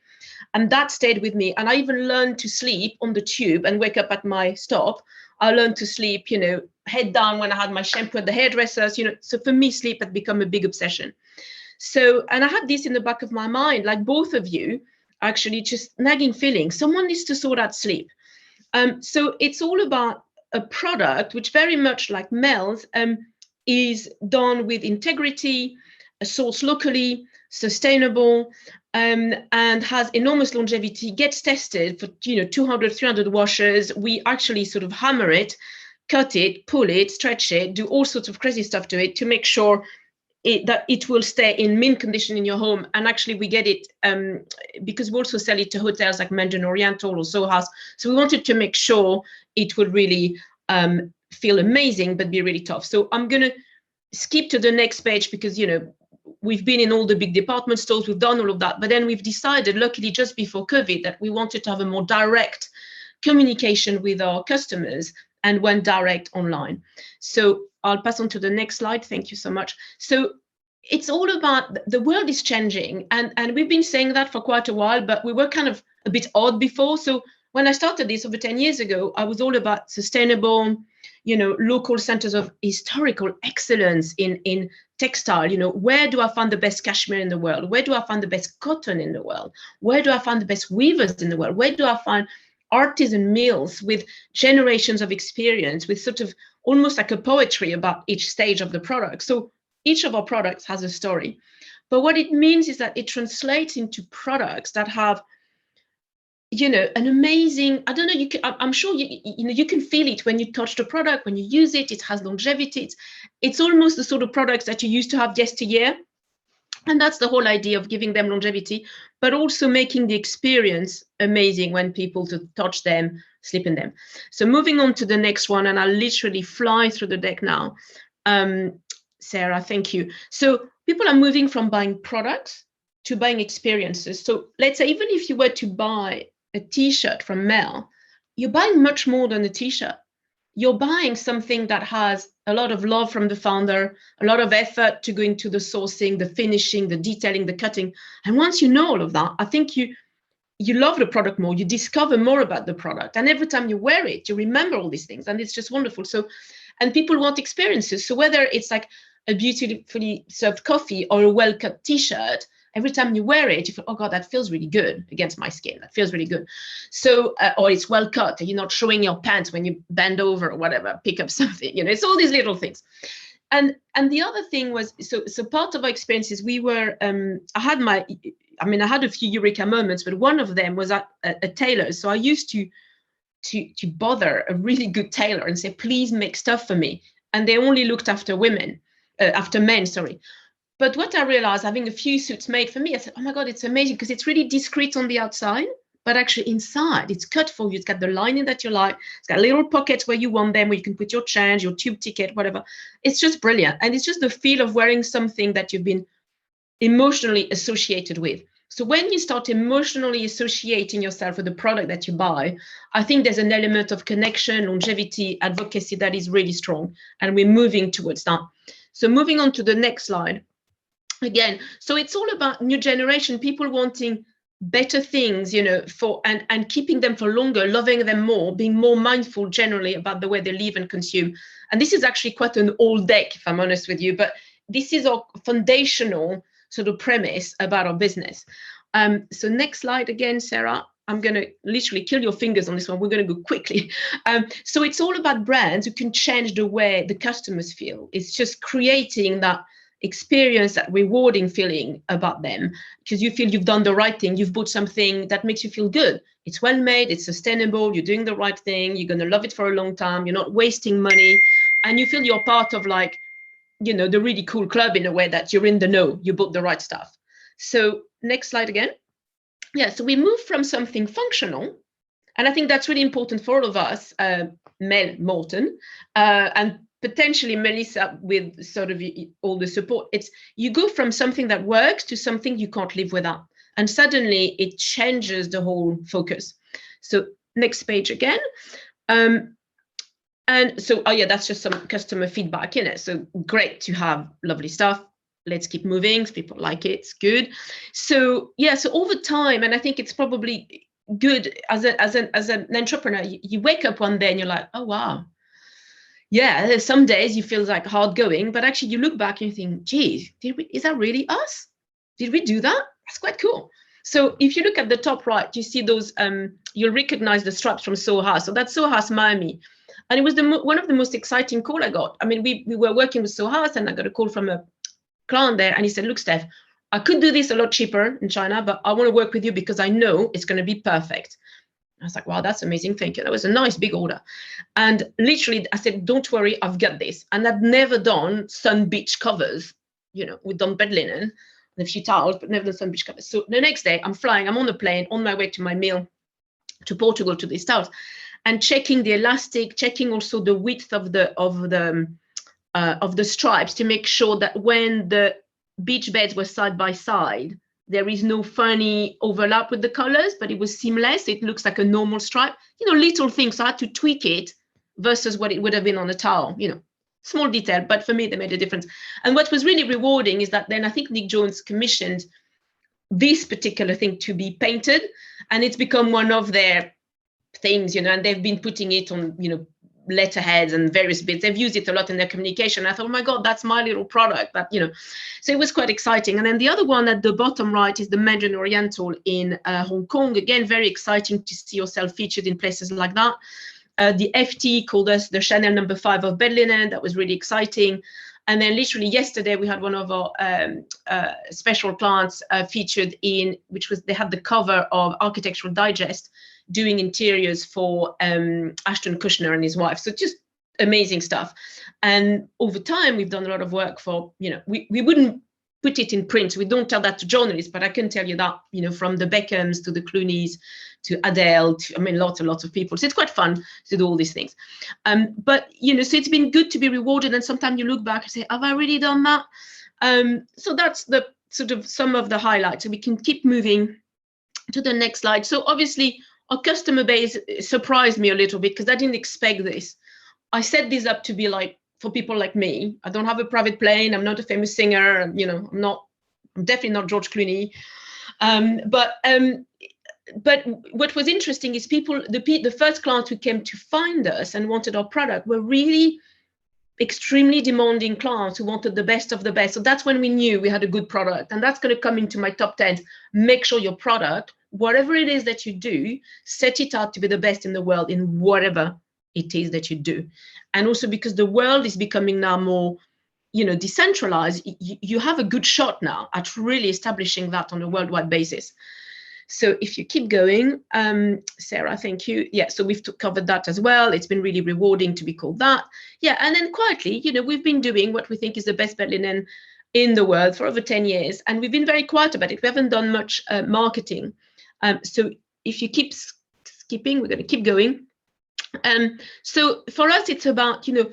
And that stayed with me. And I even learned to sleep on the tube and wake up at my stop. I learned to sleep, you know, head down when I had my shampoo at the hairdressers, you know. So for me, sleep had become a big obsession. So, and I had this in the back of my mind, like both of you, actually, just nagging feeling. Someone needs to sort out sleep. So it's all about a product which, very much like Mel's, is done with integrity, sourced locally, sustainable, and has enormous longevity, gets tested for 200, 300 washes. We actually sort of hammer it, cut it, pull it, stretch it, do all sorts of crazy stuff to it to make sure that it will stay in mint condition in your home. And actually we get it because we also sell it to hotels like Mandarin Oriental or Soho House. So we wanted to make sure it would really feel amazing, but be really tough. So I'm going to skip to the next page because, we've been in all the big department stores, we've done all of that, but then we've decided, luckily just before COVID, that we wanted to have a more direct communication with our customers and went direct online. So I'll pass on to the next slide. Thank you so much. So it's all about, the world is changing, and we've been saying that for quite a while, but we were kind of a bit odd before. So when I started this over 10 years ago, I was all about sustainable, local centers of historical excellence in textile. Where do I find the best cashmere in the world? Where do I find the best cotton in the world? Where do I find the best weavers in the world? Where do I find artisan mills with generations of experience, with sort of almost like a poetry about each stage of the product? So each of our products has a story, but what it means is that it translates into products that have, an amazing, I don't know, I'm sure you can feel it when you touch the product, when you use it. It has longevity. It's almost the sort of products that you used to have yesteryear. And that's the whole idea of giving them longevity, but also making the experience amazing when people to touch them, sleep in them. So moving on to the next one, and I'll literally fly through the deck now. Sarah, thank you. So people are moving from buying products to buying experiences. So let's say even if you were to buy a t-shirt from Mel, you're buying much more than a t-shirt. You're buying something that has a lot of love from the founder, a lot of effort to go into the sourcing, the finishing, the detailing, the cutting. And once you know all of that, I think you love the product more, you discover more about the product. And every time you wear it, you remember all these things, and it's just wonderful. So, and people want experiences. So whether it's like a beautifully served coffee or a well-cut t-shirt, every time you wear it, you feel, oh God, that feels really good against my skin. That feels really good. So, or it's well cut. You're not showing your pants when you bend over or whatever, pick up something. It's all these little things. And the other thing was, so part of our experiences, we were, I had a few eureka moments, but one of them was at a tailor. So I used to bother a really good tailor and say, please make stuff for me. And they only looked after men, sorry. But what I realized, having a few suits made for me, I said, oh my God, it's amazing, because it's really discreet on the outside, but actually inside, it's cut for you. It's got the lining that you like. It's got little pockets where you want them, where you can put your change, your tube ticket, whatever. It's just brilliant. And it's just the feel of wearing something that you've been emotionally associated with. So when you start emotionally associating yourself with the product that you buy, I think there's an element of connection, longevity, advocacy that is really strong. And we're moving towards that. So moving on to the next slide. Again, so it's all about new generation, people wanting better things, for and keeping them for longer, loving them more, being more mindful generally about the way they live and consume. And this is actually quite an old deck, if I'm honest with you, but this is our foundational sort of premise about our business. So next slide again, Sarah. I'm going to literally kill your fingers on this one. We're going to go quickly. So it's all about brands who can change the way the customers feel. It's just creating that experience, that rewarding feeling about them, because you feel you've done the right thing. You've bought something that makes you feel good. It's well made, it's sustainable, you're doing the right thing, you're going to love it for a long time, you're not wasting money, and you feel you're part of the really cool club in a way that you're in the know, you bought the right stuff. So next slide again. Yeah, so we move from something functional, and I think that's really important for all of us, Mel Morton, and potentially Melissa with sort of all the support. It's you go from something that works to something you can't live without, and suddenly it changes the whole focus. So next page again. And so, oh yeah, that's just some customer feedback, so great to have lovely stuff. Let's keep moving. People like it. It's good. So yeah, so over time, and I think it's probably good as an entrepreneur, you wake up one day and you're like, oh wow, yeah, there's some days you feel like hard going, but actually you look back and you think, geez, is that really us? Did we do that? That's quite cool. So if you look at the top right, you see those, you'll recognize the straps from Soho House. So that's Soho House Miami. And it was one of the most exciting call I got. I mean, we were working with Soho House, and I got a call from a client there, and he said, look, Steph, I could do this a lot cheaper in China, but I want to work with you because I know it's going to be perfect. I was like, wow, that's amazing. Thank you. That was a nice big order. And literally I said, don't worry, I've got this. And I'd never done sun beach covers. We've done bed linen and a few towels, but never done sun beach covers. So the next day I'm on the plane on my way to my meal to Portugal to these towels, and checking the elastic, checking also the width of the stripes to make sure that when the beach beds were side by side, There is no funny overlap with the colors, but it was seamless. It looks like a normal stripe. You know, little things. So I had to tweak it versus what it would have been on a towel. You know, small detail, but for me, they made a difference. And what was really rewarding is that then I think Nick Jones commissioned this particular thing to be painted, and it's become one of their things, you know, and they've been putting it on, you know, letterheads and various bits. They've used it a lot in their communication. I thought, oh my God, that's my little product. That, you know, so it was quite exciting. And then the other one at the bottom right is the Mandarin Oriental in Hong Kong. Again, very exciting to see yourself featured in places like that. The FT called us the Chanel number 5 of bed linen. That was really exciting. And then literally yesterday, we had one of our special clients featured in, which was, they had the cover of Architectural Digest doing interiors for Ashton Kutcher and his wife. So just amazing stuff. And over time, we've done a lot of work for, you know, we wouldn't put it in print. We don't tell that to journalists, but I can tell you that, you know, from the Beckhams to the Clooneys to Adele, to, I mean, lots and lots of people. So it's quite fun to do all these things. But, you know, so it's been good to be rewarded. And sometimes you look back and say, have I really done that? So that's the sort of some of the highlights. So we can keep moving to the next slide. So obviously, our customer base surprised me a little bit because I didn't expect this. I set this up to be like for people like me. I don't have a private plane. I'm not a famous singer. You know, I'm definitely not George Clooney. But what was interesting is the first clients who came to find us and wanted our product were really extremely demanding clients who wanted the best of the best. So that's when we knew we had a good product. And that's going to come into my top 10. Make sure your product, whatever it is that you do, set it out to be the best in the world in whatever it is that you do. And also because the world is becoming now more, you know, decentralized, you have a good shot now at really establishing that on a worldwide basis. So if you keep going, Sarah, thank you. Yeah, so we've covered that as well. It's been really rewarding to be called that. Yeah, and then quietly, you know, we've been doing what we think is the best bed linen in the world for over 10 years. And we've been very quiet about it. We haven't done much marketing. So if you keep skipping, we're going to keep going. So for us, it's about, you know,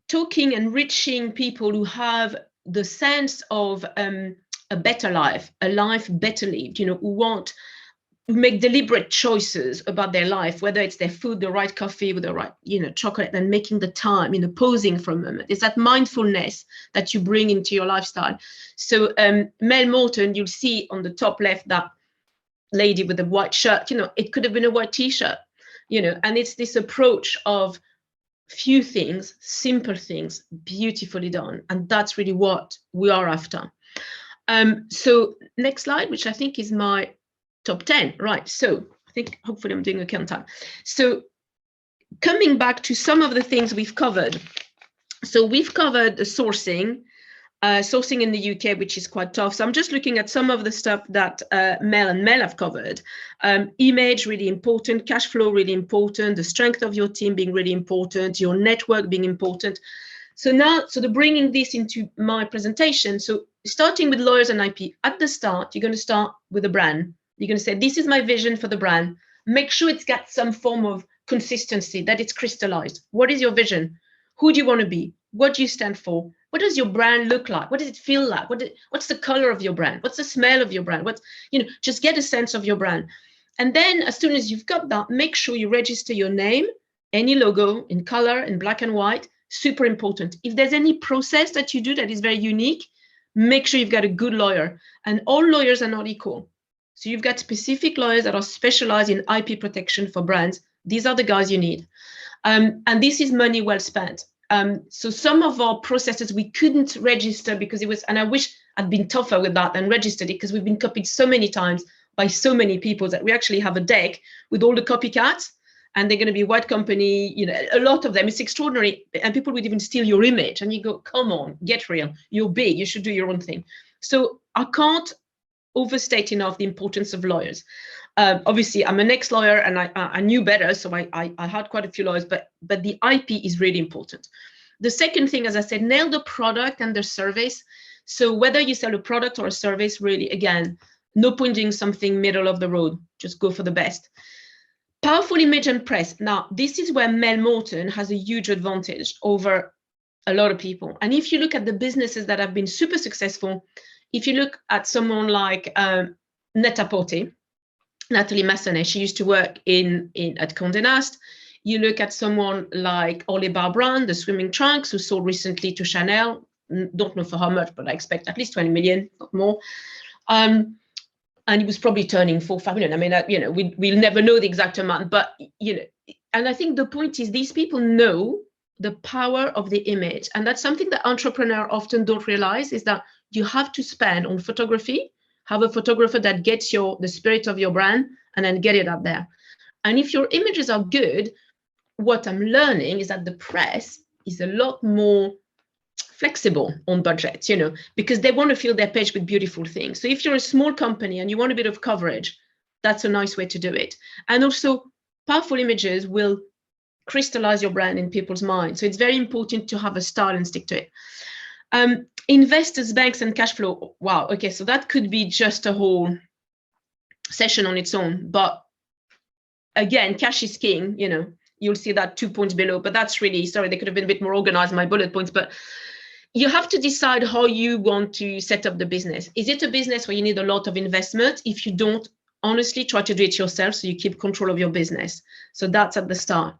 talking and reaching people who have the sense of a better life, a life better lived, you know, who make deliberate choices about their life, whether it's their food, the right coffee with the right, you know, chocolate, and making the time, you know, pausing for a moment. It's that mindfulness that you bring into your lifestyle. So Mel Morton, you'll see on the top left, that lady with the white shirt, you know, it could have been a white t-shirt, you know, and it's this approach of few things, simple things, beautifully done. And that's really what we are after. So next slide, which I think is my top 10, right? So I think hopefully I'm doing okay on time. So coming back to some of the things we've covered. So we've covered the sourcing in the UK, which is quite tough. So I'm just looking at some of the stuff that Mel and Mel have covered. Image, really important. Cash flow, really important. The strength of your team being really important. Your network being important. So now, so bringing this into my presentation. So starting with lawyers and IP, at the start, you're going to start with a brand. You're going to say, this is my vision for the brand. Make sure it's got some form of consistency, that it's crystallized. What is your vision? Who do you want to be? What do you stand for? What does your brand look like? What does it feel like? What's the color of your brand? What's the smell of your brand? Just get a sense of your brand. And then as soon as you've got that, make sure you register your name, any logo in color, in black and white. Super important. If there's any process that you do that is very unique, make sure you've got a good lawyer. And all lawyers are not equal. So you've got specific lawyers that are specialized in IP protection for brands. These are the guys you need. And this is money well spent. So some of our processes we couldn't register because it was, and I wish I'd been tougher with that and registered it, because we've been copied so many times by so many people that we actually have a deck with all the copycats. And they're going to be white company, you know, a lot of them. It's extraordinary. And people would even steal your image. And you go, come on, get real. You're big. You should do your own thing. So I can't overstate enough the importance of lawyers. Obviously, I'm an ex-lawyer and I knew better. So I had quite a few lawyers, but the IP is really important. The second thing, as I said, nail the product and the service. So whether you sell a product or a service, really, again, no point doing something middle of the road. Just go for the best. Powerful image and press. Now, this is where Mel Morton has a huge advantage over a lot of people. And if you look at the businesses that have been super successful if you look at someone like Net-a-Porter, Nathalie Massenet, she used to work at Condé Nast. You look at someone like Ole Barbrand, the swimming trunks, who sold recently to Chanel. Don't know for how much, but I expect at least 20 million, not more. And he was probably turning 4 or 5 million. I mean, we'll never know the exact amount, but and I think the point is these people know the power of the image, and that's something that entrepreneurs often don't realize, is that you have to spend on photography, have a photographer that gets the spirit of your brand, and then get it out there. And if your images are good, what I'm learning is that the press is a lot more flexible on budgets, because they want to fill their page with beautiful things. So if you're a small company and you want a bit of coverage, that's a nice way to do it. And also, powerful images will crystallize your brand in people's minds. So it's very important to have a style and stick to it. Investors, banks, and cash flow. Wow. Okay, so that could be just a whole session on its own. But again, cash is king. You'll see that 2 points below. But that's really, sorry, they could have been a bit more organized, my bullet points. But you have to decide how you want to set up the business. Is it a business where you need a lot of investment? If you don't, honestly, try to do it yourself so you keep control of your business. So that's at the start.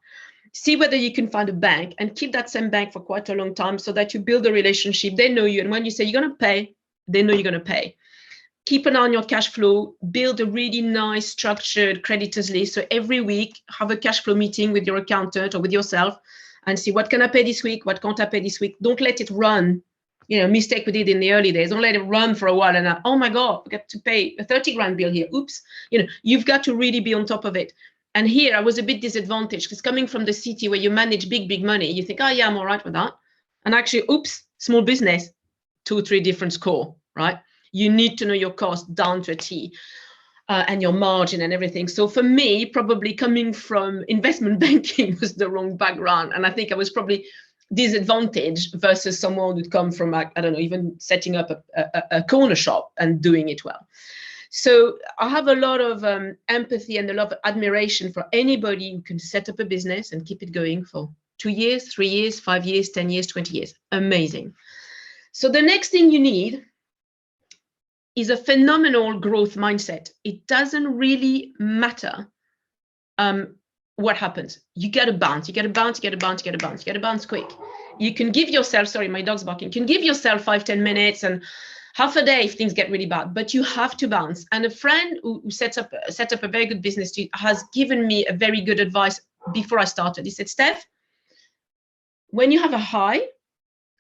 See whether you can find a bank and keep that same bank for quite a long time so that you build a relationship. They know you. And when you say you're going to pay, they know you're going to pay. Keep an eye on your cash flow. Build a really nice structured creditors list. So every week, have a cash flow meeting with your accountant or with yourself and see what can I pay this week? What can't I pay this week? Don't let it run. Mistake we did in the early days. Don't let it run for a while and oh my God, I got to pay a 30 grand bill here. Oops. You've got to really be on top of it. And here I was a bit disadvantaged because coming from the city where you manage big money, you think, oh yeah, I'm all right with that. And actually, oops, small business, 2 or 3 different score, right? You need to know your cost down to a T and your margin and everything. So for me, probably coming from investment banking was the wrong background. And I think I was probably disadvantaged versus someone who'd come from, I don't know, even setting up a corner shop and doing it well. So I have a lot of empathy and a lot of admiration for anybody who can set up a business and keep it going for 2 years, 3 years, 5 years, 10 years, 20 years. Amazing. So the next thing you need is a phenomenal growth mindset. It doesn't really matter what happens. You got to bounce, you got to bounce, you got to bounce, you got to bounce, you got to bounce quick. You can give yourself, sorry, my dog's barking, you can give yourself 5-10 minutes and half a day if things get really bad, but you have to bounce. And a friend who set up a very good business has given me a very good advice before I started. He said, Steph, when you have a high,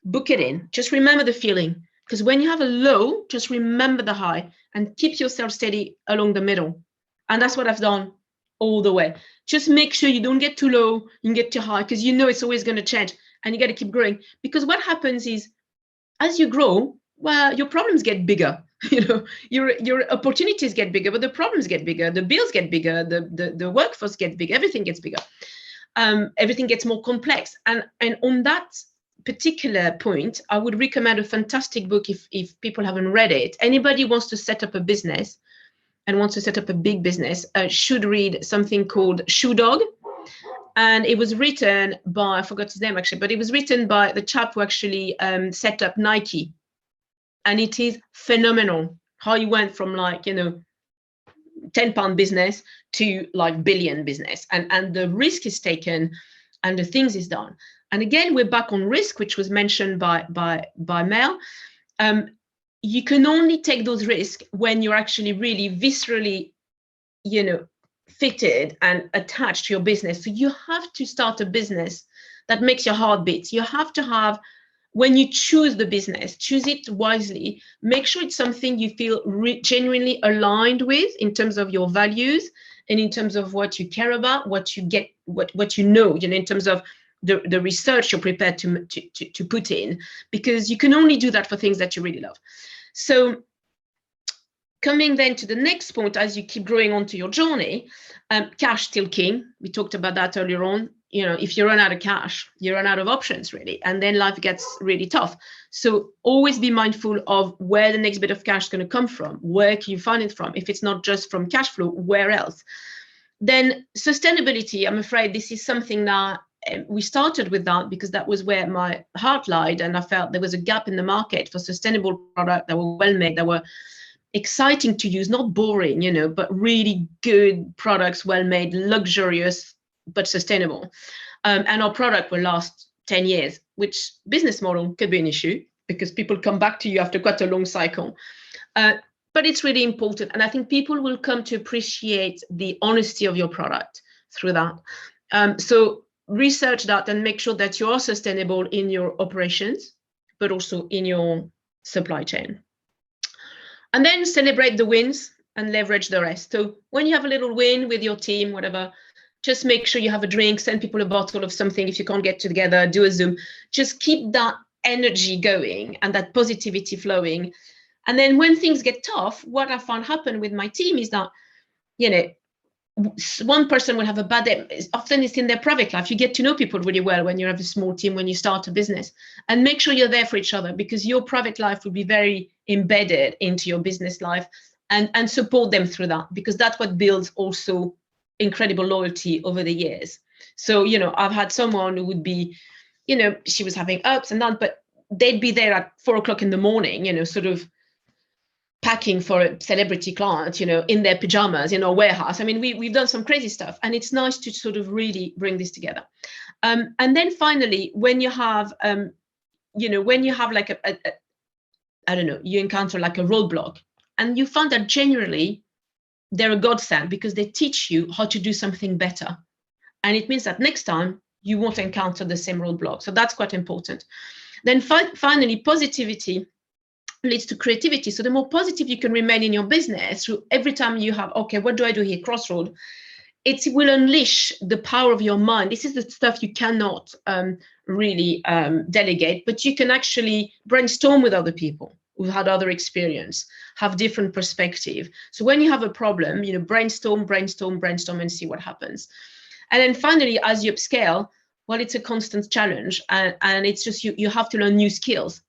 book it in. Just remember the feeling. Because when you have a low, just remember the high and keep yourself steady along the middle. And that's what I've done all the way. Just make sure you don't get too low, you get too high, because it's always going to change and you got to keep growing. Because what happens is as you grow, well, your problems get bigger. Your opportunities get bigger, but the problems get bigger, the bills get bigger, the workforce gets bigger, everything gets bigger. Everything gets more complex. And on that particular point, I would recommend a fantastic book if people haven't read it. Anybody wants to set up a business and wants to set up a big business should read something called Shoe Dog. And it was written by, I forgot his name actually, but it was written by the chap who actually set up Nike. And it is phenomenal how you went from £10 business to billion business. And the risk is taken and the things is done. And again, we're back on risk, which was mentioned by Mel. You can only take those risks when you're actually really viscerally, fitted and attached to your business. So you have to start a business that makes your heart beat. You have to have, when you choose the business, choose it wisely. Make sure it's something you feel genuinely aligned with in terms of your values and in terms of what you care about, what you get, what you know, in terms of the research you're prepared to put in, because you can only do that for things that you really love. So coming then to the next point, as you keep growing onto your journey, cash still king. We talked about that earlier on. If you run out of cash, you run out of options really, and then life gets really tough. So always be mindful of where the next bit of cash is going to come from. Where can you find it from? If it's not just from cash flow, where else? Then sustainability, I'm afraid this is something that we started with that because that was where my heart lied, and I felt there was a gap in the market for sustainable products that were well made, that were exciting to use, not boring, but really good products, well made, luxurious, but sustainable. And our product will last 10 years, which business model could be an issue because people come back to you after quite a long cycle. But it's really important. And I think people will come to appreciate the honesty of your product through that. So research that and make sure that you are sustainable in your operations, but also in your supply chain. And then celebrate the wins and leverage the rest. So when you have a little win with your team, whatever, just make sure you have a drink, send people a bottle of something. If you can't get together, do a Zoom. Just keep that energy going and that positivity flowing. And then when things get tough, what I found happen with my team is that, one person will have a bad day. Often it's in their private life. You get to know people really well when you have a small team, when you start a business, and make sure you're there for each other, because your private life will be very embedded into your business life, and support them through that, because that's what builds also incredible loyalty over the years. So, I've had someone who would be, she was having ups and downs, but they'd be there at 4 o'clock in the morning, sort of packing for a celebrity client, in their pajamas in our warehouse. I mean, we've done some crazy stuff, and it's nice to sort of really bring this together. And then finally, when you have, like I don't know, you encounter like a roadblock, and you find that generally they're a godsend because they teach you how to do something better. And it means that next time you won't encounter the same roadblock. So that's quite important. Then finally, positivity leads to creativity. So the more positive you can remain in your business, through every time you have, okay, what do I do here, crossroad, it will unleash the power of your mind. This is the stuff you cannot really delegate, but you can actually brainstorm with other people who've had other experience, have different perspective. So when you have a problem, brainstorm and see what happens. And then finally, as you upscale, well, it's a constant challenge, and it's just you have to learn new skills.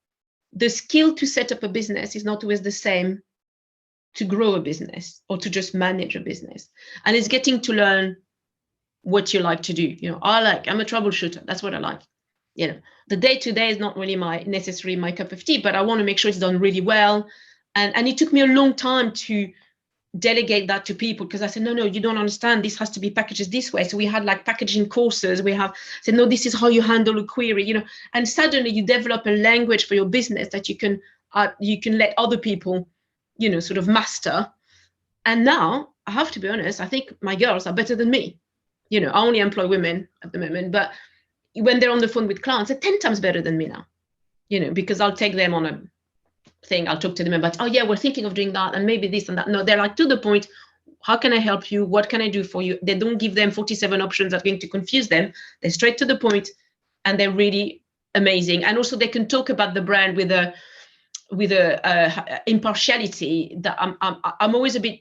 The skill to set up a business is not always the same to grow a business or to just manage a business. And it's getting to learn what you like to do. I'm a troubleshooter. That's what I like. The day-to-day is not really necessarily my cup of tea, but I want to make sure it's done really well. And it took me a long time to delegate that to people, because I said, no, you don't understand. This has to be packaged this way. So we had like packaging courses. We have said, no, this is how you handle a query, and suddenly you develop a language for your business that you can let other people, sort of master. And now I have to be honest, I think my girls are better than me. I only employ women at the moment, but when they're on the phone with clients, they're 10 times better than me now, because I'll take them on a thing, I'll talk to them about, oh yeah, we're thinking of doing that, and maybe this and that. No, they're like to the point. How can I help you? What can I do for you? They don't give them 47 options that are going to confuse them. They're straight to the point, and they're really amazing. And also they can talk about the brand with a impartiality that I'm always a bit,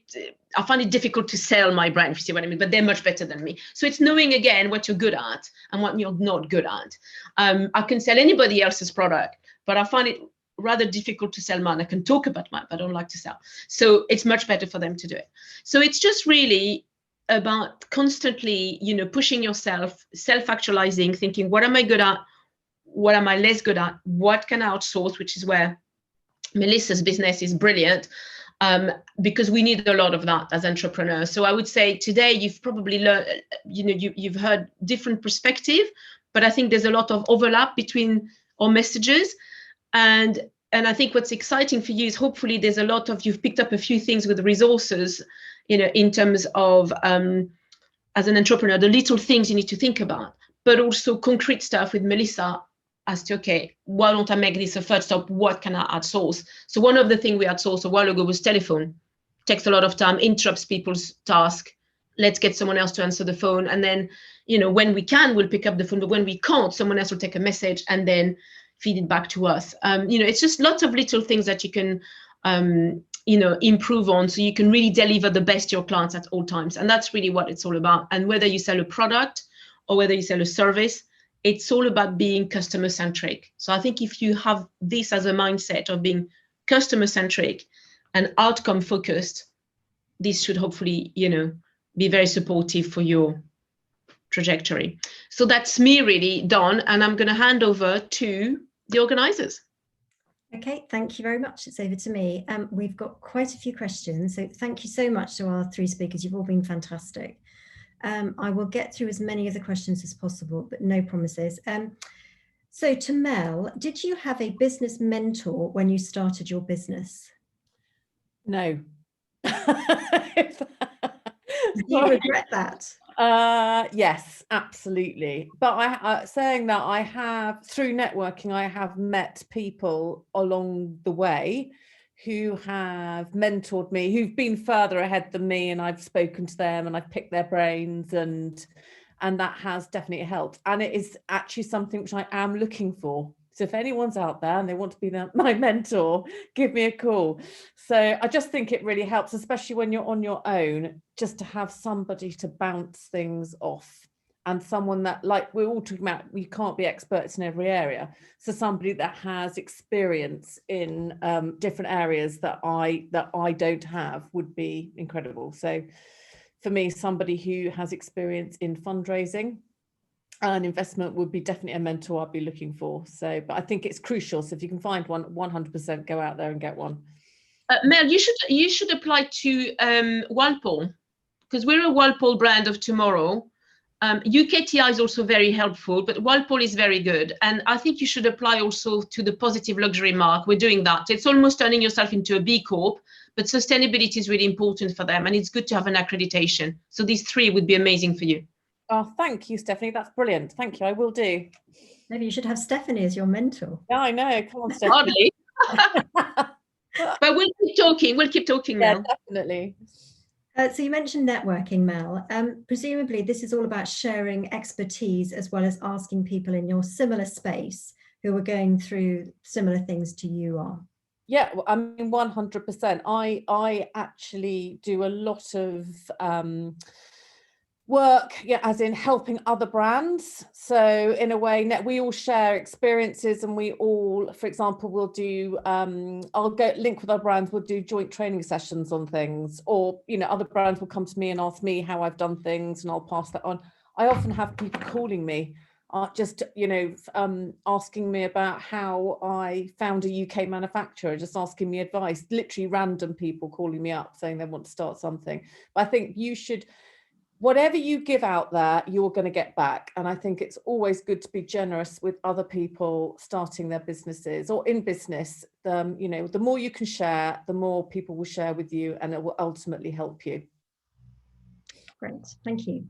I find it difficult to sell my brand, if you see what I mean, but they're much better than me. So it's knowing again what you're good at and what you're not good at. I can sell anybody else's product, but I find it rather difficult to sell mine. I can talk about mine, but I don't like to sell. So it's much better for them to do it. So it's just really about constantly, pushing yourself, self-actualizing, thinking, what am I good at? What am I less good at? What can I outsource? Which is where Melissa's business is brilliant, because we need a lot of that as entrepreneurs. So I would say today you've probably learned, you've heard different perspective, but I think there's a lot of overlap between our messages. And I think what's exciting for you is hopefully there's a lot of, you've picked up a few things with resources, in terms of, as an entrepreneur, the little things you need to think about, but also concrete stuff with Melissa as to, okay, why don't I make this a first stop? What can I outsource? So one of the things we outsourced a while ago was telephone. Takes a lot of time, interrupts people's task. Let's get someone else to answer the phone. And then, when we can, we'll pick up the phone, but when we can't, someone else will take a message and then feed it back to us. It's just lots of little things that you can, improve on, so you can really deliver the best to your clients at all times. And that's really what it's all about. And whether you sell a product or whether you sell a service, it's all about being customer centric. So I think if you have this as a mindset of being customer centric and outcome focused, this should hopefully, be very supportive for your trajectory. So that's me really done, and I'm going to hand over to the organisers. Okay, thank you very much. It's over to me. We've got quite a few questions, so thank you so much to our three speakers. You've all been fantastic. I will get through as many of the questions as possible, but no promises. So to Mel, did you have a business mentor when you started your business? No. Do you regret that? Yes, absolutely. But I saying that, I have, through networking, I have met people along the way who have mentored me, who've been further ahead than me, and I've spoken to them and I've picked their brains, and that has definitely helped. And it is actually something which I am looking for. So if anyone's out there and they want to be my mentor, give me a call. So I just think it really helps, especially when you're on your own, just to have somebody to bounce things off, and someone that, like we're all talking about, we can't be experts in every area. So somebody that has experience in different areas that I don't have would be incredible. So for me, somebody who has experience in fundraising and investment would be definitely a mentor I'd be looking for. So, but I think it's crucial. So if you can find one, 100% go out there and get one. Mel, you should apply to Walpole, because we're a Walpole brand of tomorrow. UKTI is also very helpful, but Walpole is very good. And I think you should apply also to the Positive Luxury mark. We're doing that. It's almost turning yourself into a B Corp, but sustainability is really important for them, and it's good to have an accreditation. So these three would be amazing for you. Oh, thank you, Stephanie. That's brilliant. Thank you. I will do. Maybe you should have Stephanie as your mentor. Yeah, I know. Come on, Stephanie. But we'll keep talking. We'll keep talking Yeah, now. definitely. So you mentioned networking, Mel. Presumably this is all about sharing expertise as well as asking people in your similar space who are going through similar things to you are. Yeah, well, I mean, 100%. I actually do a lot of work, yeah, as in helping other brands. So in a way, we all share experiences, and we all, for example, will do, I'll go link with our brands, we'll do joint training sessions on things, or, you know, other brands will come to me and ask me how I've done things, and I'll pass that on. I often have people calling me, just, you know, asking me about how I found a UK manufacturer, just asking me advice, literally random people calling me up saying they want to start something. But I think you should, whatever you give out there, you're going to get back. And I think it's always good to be generous with other people starting their businesses or in business. You know, the more you can share, the more people will share with you, and it will ultimately help you. Great, thank you.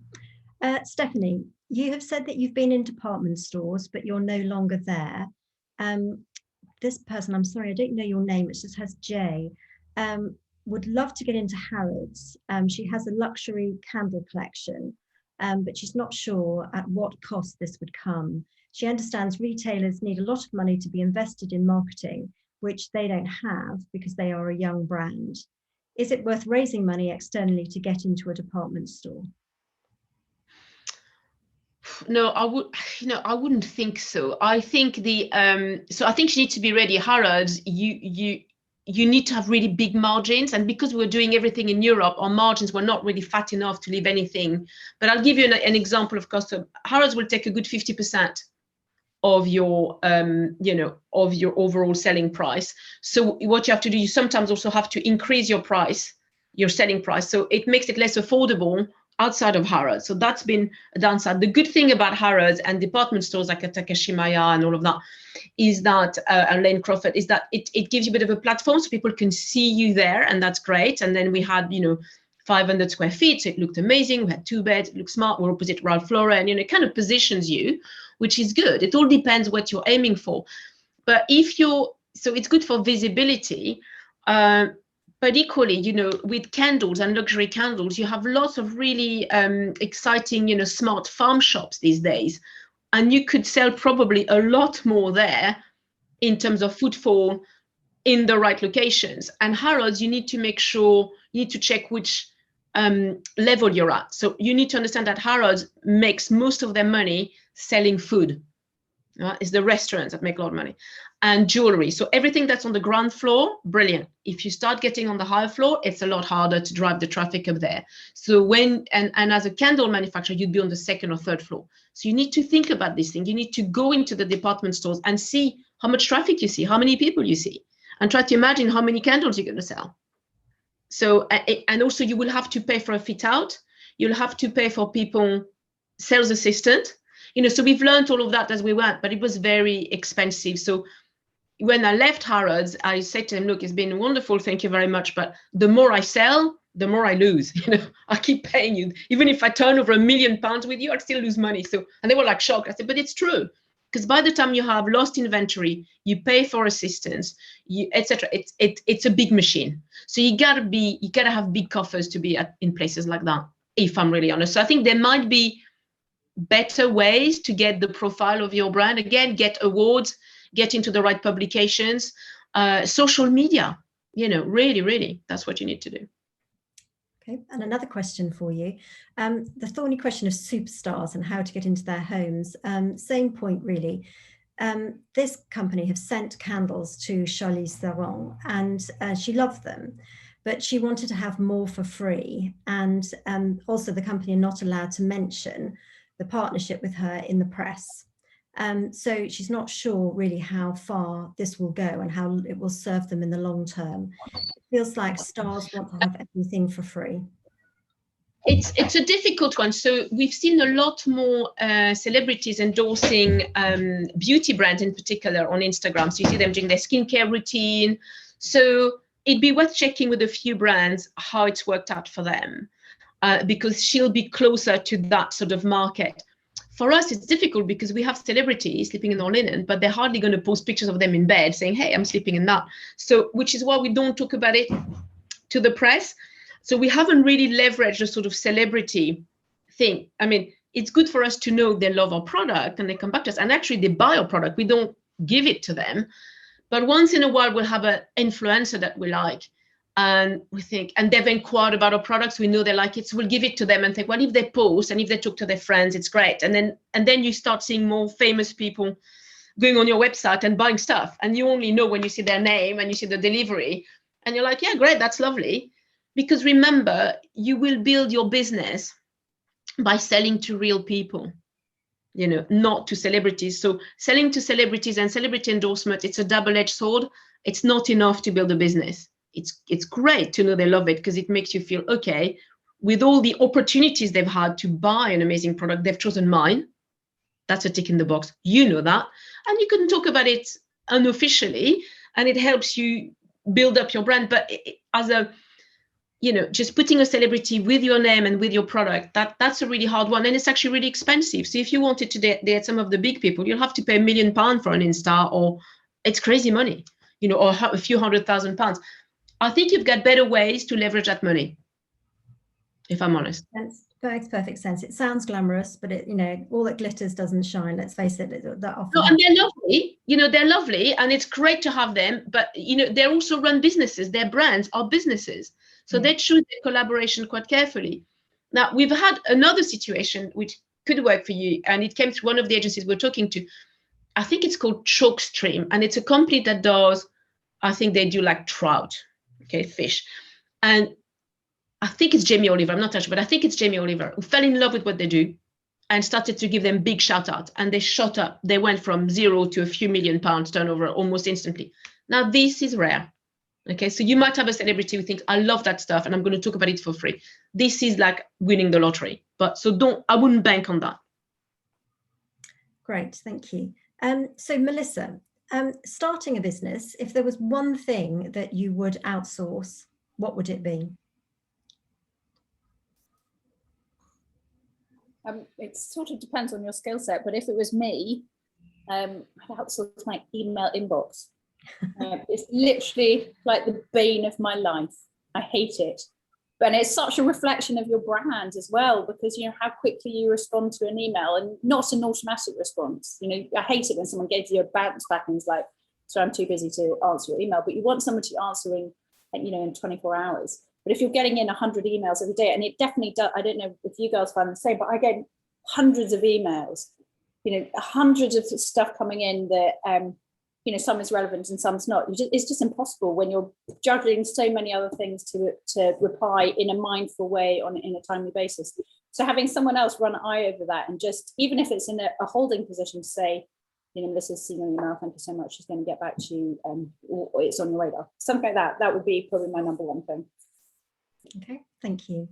Stephanie, you have said that you've been in department stores, but you're no longer there. This person, I'm sorry, I don't know your name, it just has J, would love to get into Harrods. She has a luxury candle collection, but she's not sure at what cost this would come. She understands retailers need a lot of money to be invested in marketing, which they don't have because they are a young brand. Is it worth raising money externally to get into a department store? No, I wouldn't think so. I think so I think you need to be ready. Harrods, you need to have really big margins, and because we're doing everything in Europe, our margins were not really fat enough to leave anything. But I'll give you an example of cost. Harrods will take a good 50% of your you know, of your overall selling price. So what you have to do, you sometimes also have to increase your price, your selling price, so it makes it less affordable outside of Harrods. So that's been a downside. The good thing about Harrods and department stores like a Takashimaya and all of that is that, and Lane Crawford, is that it gives you a bit of a platform so people can see you there, and that's great. And then we had, you know, 500 square feet, so it looked amazing. We had 2 beds, it looked smart. We're opposite Ralph Lauren, you know, it kind of positions you, which is good. It all depends what you're aiming for. But so it's good for visibility. But equally, you know, with candles and luxury candles, you have lots of really exciting, you know, smart farm shops these days. And you could sell probably a lot more there in terms of footfall in the right locations. And Harrods, you need to make sure, you need to check which level you're at. So you need to understand that Harrods makes most of their money selling food. It's the restaurants that make a lot of money, and jewelry. So everything that's on the ground floor, brilliant. If you start getting on the higher floor, it's a lot harder to drive the traffic up there. So and as a candle manufacturer, you'd be on the second or third floor. So you need to think about this thing. You need to go into the department stores and see how much traffic you see, how many people you see, and try to imagine how many candles you're going to sell. So, and also you will have to pay for a fit out. You'll have to pay for people, sales assistant. So we've learned all of that as we went, but it was very expensive. So when I left Harrods, I said to him, look, it's been wonderful, thank you very much, but the more I sell, the more I lose. I keep paying you. Even if I turn over £1 million with you, I'd still lose money. So, and they were like shocked. I said, but it's true. Because by the time you have lost inventory, you pay for assistance, etc. It's a big machine. So you gotta have big coffers to be in places like that, if I'm really honest. So I think there might be better ways to get the profile of your brand. Again, get awards, get into the right publications, social media, really, that's what you need to do. Okay, and another question for you. The thorny question of superstars and how to get into their homes. Same point, really. This company have sent candles to Charlize Theron, and she loved them, but she wanted to have more for free. And also the company are not allowed to mention the partnership with her in the press. So she's not sure really how far this will go and how it will serve them in the long term. It feels like stars want to have everything for free. It's a difficult one. So we've seen a lot more celebrities endorsing beauty brands in particular on Instagram. So you see them doing their skincare routine. So it'd be worth checking with a few brands how it's worked out for them. Because she'll be closer to that sort of market. For us, it's difficult because we have celebrities sleeping in our linen, but they're hardly going to post pictures of them in bed saying, hey, I'm sleeping in that. So, which is why we don't talk about it to the press. So we haven't really leveraged a sort of celebrity thing. I mean, it's good for us to know they love our product and they come back to us and actually they buy our product. We don't give it to them. But once in a while, we'll have an influencer that we like. And we think, and they've inquired about our products, we know they like it, so we'll give it to them and think, well, if they post and if they talk to their friends, it's great. And then you start seeing more famous people going on your website and buying stuff, and you only know when you see their name and you see the delivery, and you're like, yeah, great, that's lovely. Because remember, you will build your business by selling to real people, not to celebrities. So selling to celebrities and celebrity endorsement, it's a double-edged sword. It's not enough to build a business. It's great to know they love it because it makes you feel, okay, with all the opportunities they've had to buy an amazing product, they've chosen mine. That's a tick in the box. You know that. And you can talk about it unofficially and it helps you build up your brand. But as a, just putting a celebrity with your name and with your product, that's a really hard one. And it's actually really expensive. So if you wanted to date some of the big people, you'll have to pay £1 million for an Insta, or it's crazy money, or a few £100,000. I think you've got better ways to leverage that money, if I'm honest. That makes perfect sense. It sounds glamorous, but all that glitters doesn't shine. Let's face it. That often. No, and they're lovely. They're lovely, and it's great to have them. But they also run businesses. Their brands are businesses, so they choose their collaboration quite carefully. Now we've had another situation which could work for you, and it came through one of the agencies we're talking to. I think it's called Chalkstream, and it's a company that does. I think they do like trout. Okay, fish. And I think it's Jamie Oliver, I'm not sure, but I think it's Jamie Oliver who fell in love with what they do and started to give them big shout out, and they shot up. They went from 0 to a few £1 million turnover almost instantly. Now this is rare. Okay, so you might have a celebrity who thinks, I love that stuff and I'm going to talk about it for free. This is like winning the lottery, but I wouldn't bank on that. Great, thank you. So Melissa, starting a business, if there was one thing that you would outsource, what would it be? It sort of depends on your skill set, but if it was me, I'd outsource my email inbox. It's literally like the bane of my life. I hate it. And it's such a reflection of your brand as well, because how quickly you respond to an email, and not an automatic response. I hate it when someone gives you a bounce back and is like, so I'm too busy to answer your email, but you want someone to answer in 24 hours. But if you're getting in 100 emails every day, and it definitely does, I don't know if you guys find the same, but I get hundreds of emails hundreds of stuff coming in that, some is relevant and some's not. It's just impossible when you're juggling so many other things to reply in a mindful way in a timely basis. So having someone else run an eye over that, and just, even if it's in a holding position, to say, Melissa's seen on your email, thank you so much, she's going to get back to you, or it's on your radar. Something like that would be probably my number one thing. Okay, thank you.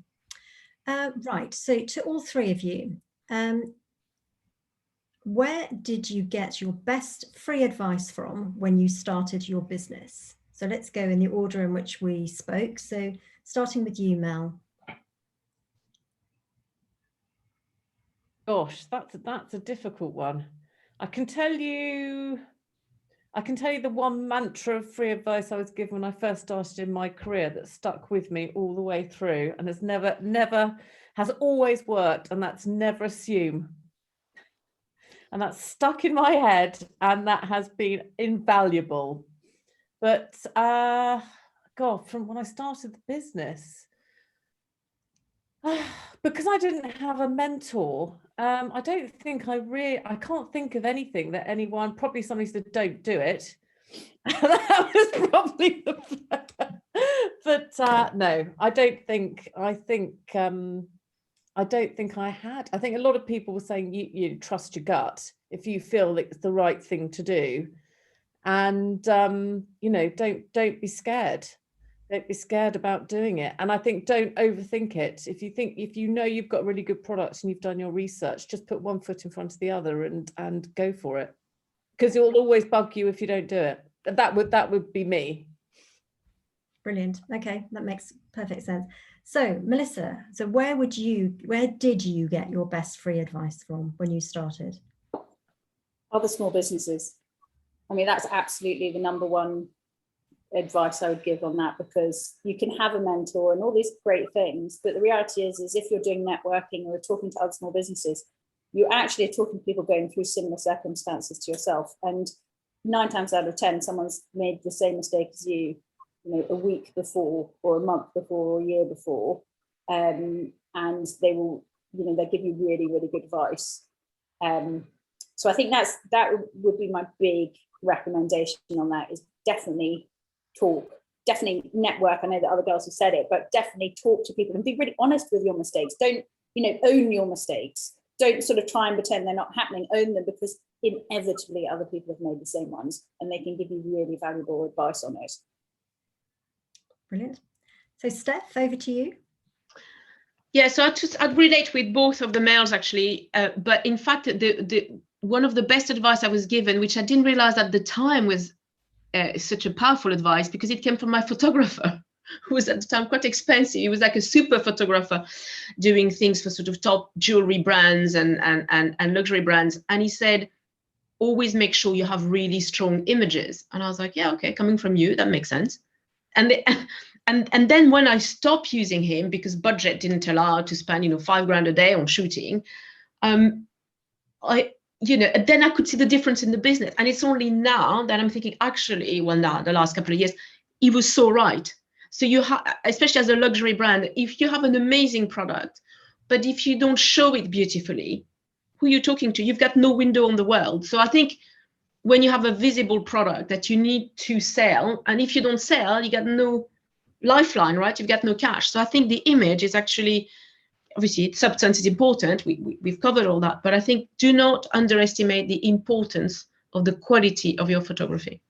Right, so to all three of you, where did you get your best free advice from when you started your business? So let's go in the order in which we spoke. So starting with you, Mel. Gosh, that's a difficult one. I can tell you the one mantra of free advice I was given when I first started in my career that stuck with me all the way through, and has always worked, and that's never assume. And that's stuck in my head, and that has been invaluable. But God, from when I started the business, because I didn't have a mentor, I don't think I can't think of anything that anyone, probably somebody said, don't do it. That was probably but no, I don't think I had. I think a lot of people were saying you trust your gut if you feel that it's the right thing to do, and don't be scared. Don't be scared about doing it. And I think don't overthink it. If you know you've got a really good product and you've done your research, just put one foot in front of the other and go for it, because it will always bug you if you don't do it. That would be me. Brilliant. Okay, that makes perfect sense. So Melissa, so where did you get your best free advice from when you started? Other small businesses. I mean, that's absolutely the number one advice I would give on that, because you can have a mentor and all these great things, but the reality is if you're doing networking or talking to other small businesses, you actually are talking to people going through similar circumstances to yourself, and 9 times out of 10 someone's made the same mistake as you, a week before or a month before or a year before, and they will, they give you really, really good advice. So I think that would be my big recommendation on that, is definitely talk, definitely network. I know that other girls have said it, but definitely talk to people and be really honest with your mistakes. Don't, own your mistakes. Don't sort of try and pretend they're not happening. Own them, because inevitably other people have made the same ones, and they can give you really valuable advice on it. Brilliant. So Steph, over to you. Yeah, so I'd relate with both of the males actually, but in fact, one of the best advice I was given, which I didn't realize at the time was such a powerful advice, because it came from my photographer, who was at the time quite expensive. He was like a super photographer doing things for sort of top jewelry brands and luxury brands. And he said, always make sure you have really strong images. And I was like, yeah, okay, coming from you, that makes sense. And then when I stopped using him because budget didn't allow to spend, $5,000 a day on shooting, then I could see the difference in the business. And it's only now that I'm thinking, actually, the last couple of years, he was so right. So you have, especially as a luxury brand, if you have an amazing product, but if you don't show it beautifully, who you're talking to, you've got no window on the world. So I think when you have a visible product that you need to sell, and if you don't sell, you got no lifeline, right? You've got no cash. So I think the image is actually, obviously, substance is important. We've covered all that, but I think do not underestimate the importance of the quality of your photography.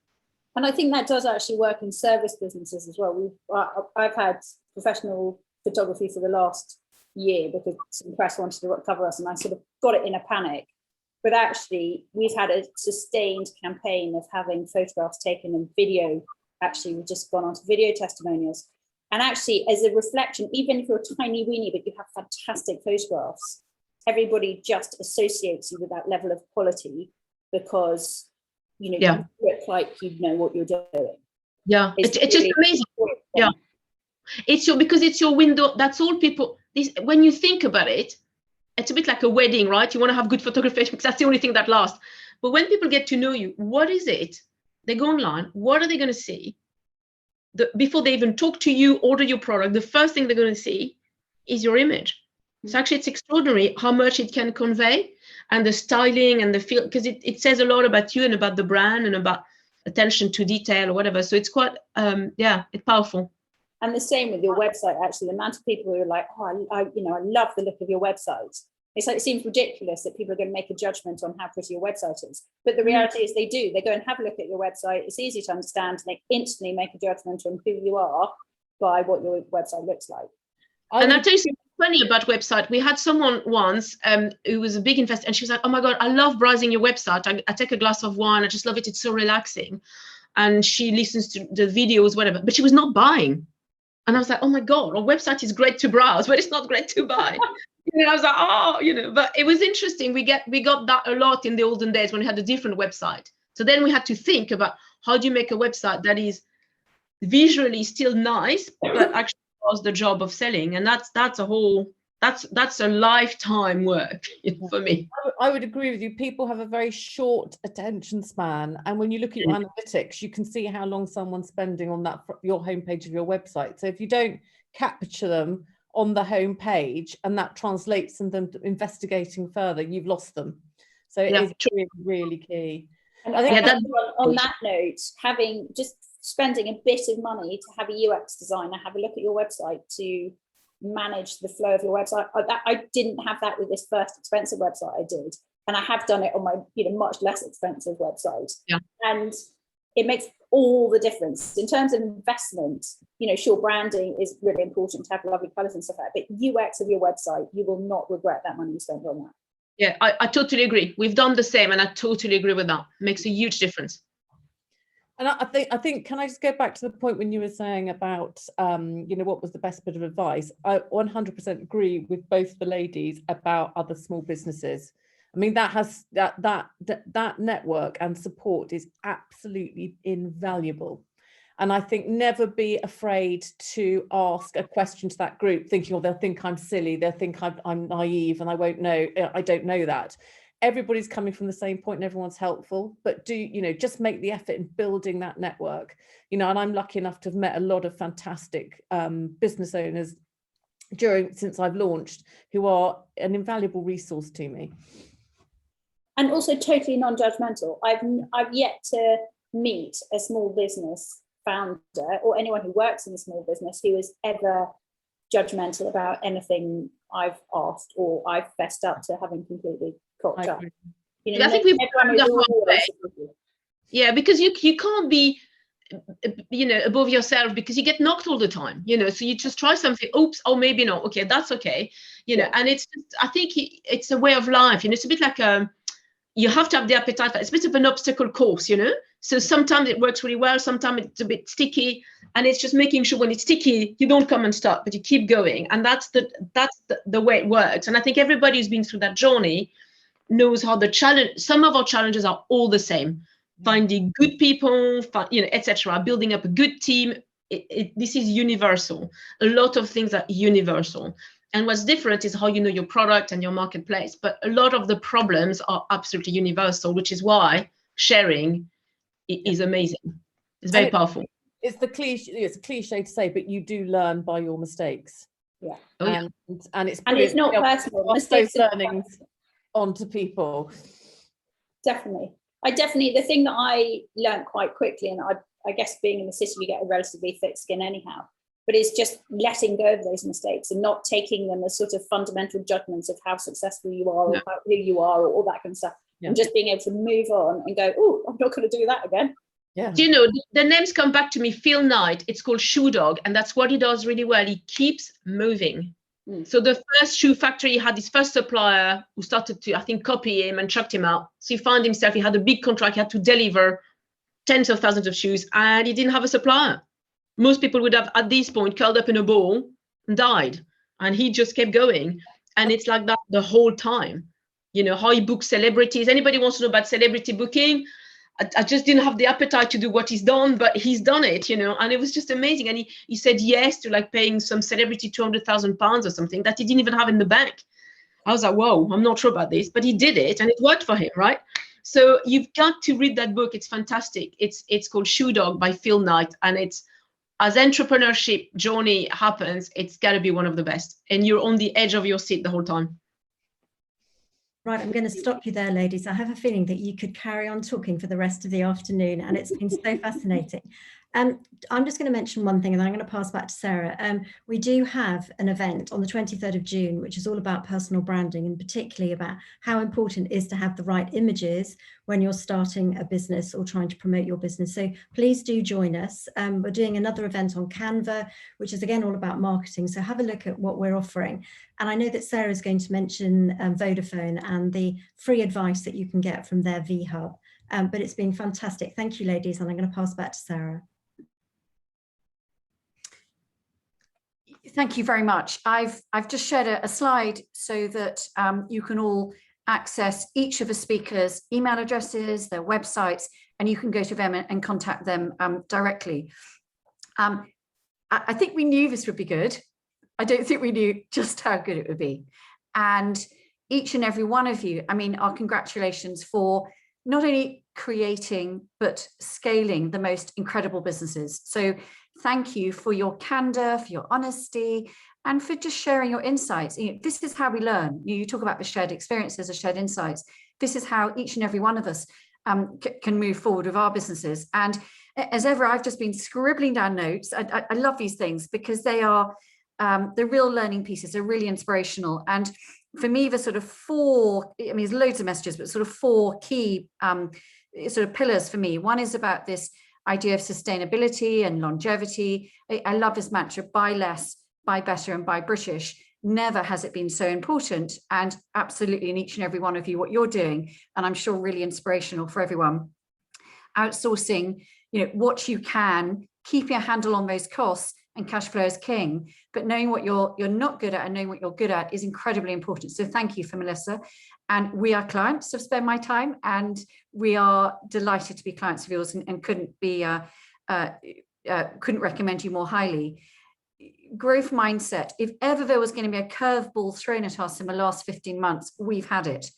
And I think that does actually work in service businesses as well. I've had professional photography for the last year because some press wanted to cover us, and I sort of got it in a panic. But actually, we've had a sustained campaign of having photographs taken and video. Actually, we've just gone on to video testimonials. And actually, as a reflection, even if you're a tiny weenie, but you have fantastic photographs, everybody just associates you with that level of quality, because, you look like you know what you're doing. Yeah, it's really just amazing. Yeah, because it's your window. That's all people, when you think about it, it's a bit like a wedding, right? You want to have good photography because that's the only thing that lasts. But when people get to know you, what is it? They go online, what are they going to see? Before they even talk to you, order your product, the first thing they're going to see is your image. So actually it's extraordinary how much it can convey, and the styling and the feel, because it says a lot about you and about the brand and about attention to detail or whatever. So it's quite, it's powerful. And the same with your website, actually. The amount of people who are like, oh, I love the look of your website. It's like, it seems ridiculous that people are going to make a judgment on how pretty your website is. But the reality is they do. They go and have a look at your website. It's easy to understand. And they instantly make a judgment on who you are by what your website looks like. And I'll tell you something funny about website. We had someone once who was a big investor, and she was like, oh my God, I love browsing your website. I take a glass of wine. I just love it. It's so relaxing. And she listens to the videos, whatever, but she was not buying. And I was like, oh my God, our website is great to browse, but it's not great to buy. And I was like, oh, but it was interesting. We got that a lot in the olden days when we had a different website. So then we had to think about how do you make a website that is visually still nice, but actually does the job of selling. And that's a lifetime work for me. I would agree with you. People have a very short attention span, and when you look at your analytics, you can see how long someone's spending on your homepage of your website. So if you don't capture them on the homepage and that translates into them investigating further, you've lost them. So it is really, really key. And I think on that note, spending a bit of money to have a UX designer have a look at your website to manage the flow of your website. I didn't have that with this first expensive website I did, and I have done it on my much less expensive website. And it makes all the difference in terms of investment. Sure, branding is really important to have lovely colors and stuff like that, but UX of your website, you will not regret that money you spent on that. Yeah, I totally agree. We've done the same, and I totally agree with that. It makes a huge difference. And I think, can I just go back to the point when you were saying about, what was the best bit of advice? I 100% agree with both the ladies about other small businesses. I mean, that network and support is absolutely invaluable. And I think never be afraid to ask a question to that group, thinking, they'll think I'm silly, they'll think I'm naive and I won't know, I don't know that. Everybody's coming from the same point and everyone's helpful, but just make the effort in building that network, and I'm lucky enough to have met a lot of fantastic business owners since I've launched, who are an invaluable resource to me. And also totally non-judgmental. I've yet to meet a small business founder or anyone who works in a small business who is ever judgmental about anything I've asked or I've fessed up to having completely cocked up. I think we've done the hard way. Yeah, because you can't be above yourself, because you get knocked all the time, so you just try something, oops, oh maybe not, okay, that's okay, and it's just, I think it's a way of life, it's a bit like you have to have the appetite. It's a bit of an obstacle course, so sometimes it works really well, sometimes it's a bit sticky, and it's just making sure when it's sticky you don't come and stop, but you keep going, and that's the way it works. And I think everybody who's been through that journey knows how some of our challenges are all the same. Finding good people, etc., building up a good team. This is universal. A lot of things are universal. And what's different is how you know your product and your marketplace. But a lot of the problems are absolutely universal, which is why sharing is amazing. It's very powerful. It's a cliche to say, but you do learn by your mistakes. Yeah. And it's not personal. Mistakes learnings onto people. Definitely. The thing that I learned quite quickly, and I guess being in the city, you get a relatively thick skin anyhow, but it's just letting go of those mistakes and not taking them as sort of fundamental judgments of how successful you are or who you are or all that kind of stuff. And just being able to move on and go, oh, I'm not going to do that again. Yeah. Do you know, the names come back to me. Phil Knight, it's called Shoe Dog, and that's what he does really well. He keeps moving. So the first shoe factory, he had his first supplier who started to, I think, copy him and chucked him out. So he found himself, he had a big contract, he had to deliver tens of thousands of shoes, and he didn't have a supplier. Most people would have, at this point, curled up in a ball and died. And he just kept going. And it's like that the whole time. How he books celebrities. Anybody wants to know about celebrity booking? I just didn't have the appetite to do what he's done, but he's done it, and it was just amazing. And he said yes to like paying some celebrity £200,000 or something that he didn't even have in the bank. I was like, whoa, I'm not sure about this, but he did it and it worked for him, right? So you've got to read that book. It's fantastic. It's called Shoe Dog by Phil Knight, and it's as entrepreneurship journey happens, it's got to be one of the best. And you're on the edge of your seat the whole time. Right, I'm going to stop you there, ladies. I have a feeling that you could carry on talking for the rest of the afternoon, and it's been so fascinating. I'm just going to mention one thing, and then I'm going to pass back to Sarah. We do have an event on the 23rd of June, which is all about personal branding, and particularly about how important it is to have the right images when you're starting a business or trying to promote your business. So please do join us. We're doing another event on Canva, which is again all about marketing. So have a look at what we're offering. And I know that Sarah is going to mention Vodafone and the free advice that you can get from their V-Hub. But it's been fantastic. Thank you, ladies. And I'm going to pass back to Sarah. Thank you very much. I've just shared a slide so that you can all access each of the speakers' email addresses, their websites, and you can go to them and contact them directly. I think we knew this would be good. I don't think we knew just how good it would be. And each and every one of you, I mean, our congratulations for not only creating, but scaling the most incredible businesses. So thank you for your candor, for your honesty, and for just sharing your insights. You know, this is how we learn. You talk about the shared experiences, the shared insights. This is how each and every one of us can move forward with our businesses. And as ever, I've just been scribbling down notes. I love these things because they are the real learning pieces. They're really inspirational. And for me, the sort of four, I mean, there's loads of messages, but sort of four key sort of pillars for me. One is about this idea of sustainability and longevity. I love this mantra, buy less, buy better, and buy British. Never has it been so important, and absolutely in each and every one of you, what you're doing, and I'm sure really inspirational for everyone. Outsourcing, you know, what you can, keeping a handle on those costs, and cash flow is king, but knowing what you're not good at and knowing what you're good at is incredibly important. So thank you for Melissa. And we are clients of Spend My Time, and we are delighted to be clients of yours, and couldn't recommend you more highly. Growth mindset. If ever there was going to be a curveball thrown at us in the last 15 months, we've had it.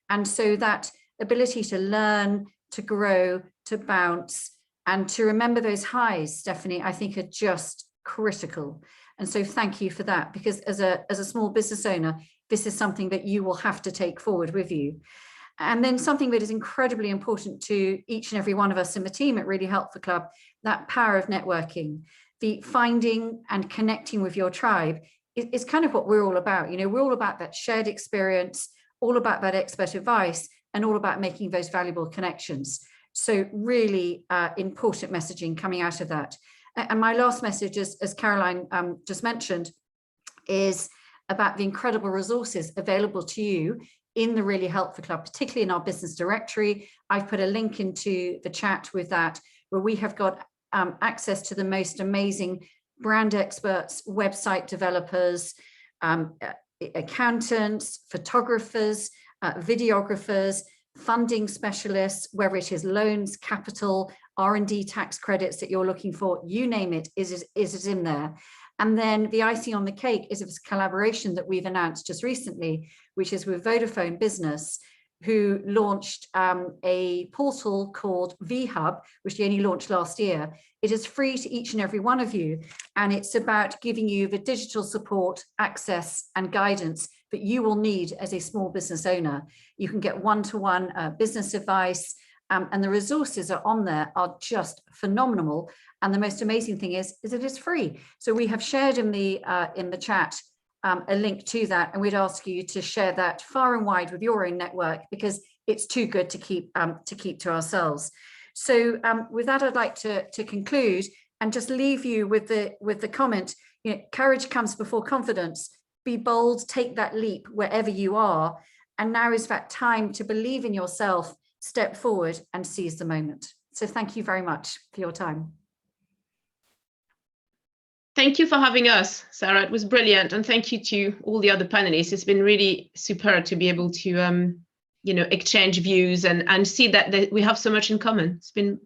And so that ability to learn, to grow, to bounce, and to remember those highs, Stephanie, I think are just critical. And so thank you for that, because as a small business owner, this is something that you will have to take forward with you. And then something that is incredibly important to each and every one of us in the team at Really Helpful Club, that power of networking, the finding and connecting with your tribe is kind of what we're all about. You know, we're all about that shared experience, all about that expert advice, and all about making those valuable connections. So really important messaging coming out of that. And my last message, as Caroline just mentioned, is about the incredible resources available to you in the Really Helpful Club, particularly in our business directory. I've put a link into the chat with that, where we have got access to the most amazing brand experts, website developers, accountants, photographers, videographers, funding specialists, whether it is loans, capital, R&D tax credits that you're looking for, you name it, is in there. And then the icing on the cake is this collaboration that we've announced just recently, which is with Vodafone Business, who launched a portal called V-Hub, which they only launched last year. It is free to each and every one of you, and it's about giving you the digital support, access, and guidance that you will need as a small business owner. You can get one-to-one business advice, and the resources are on there are just phenomenal. And the most amazing thing is it is free. So we have shared in the chat a link to that, and we'd ask you to share that far and wide with your own network, because it's too good to keep to ourselves. So with that, I'd like to conclude and just leave you with the comment, you know, courage comes before confidence. Be bold, take that leap wherever you are. And now is that time to believe in yourself, step forward and seize the moment. So thank you very much for your time. Thank you for having us, Sarah. It was brilliant. And thank you to all the other panelists. It's been really superb to be able to, exchange views and see that we have so much in common. It's been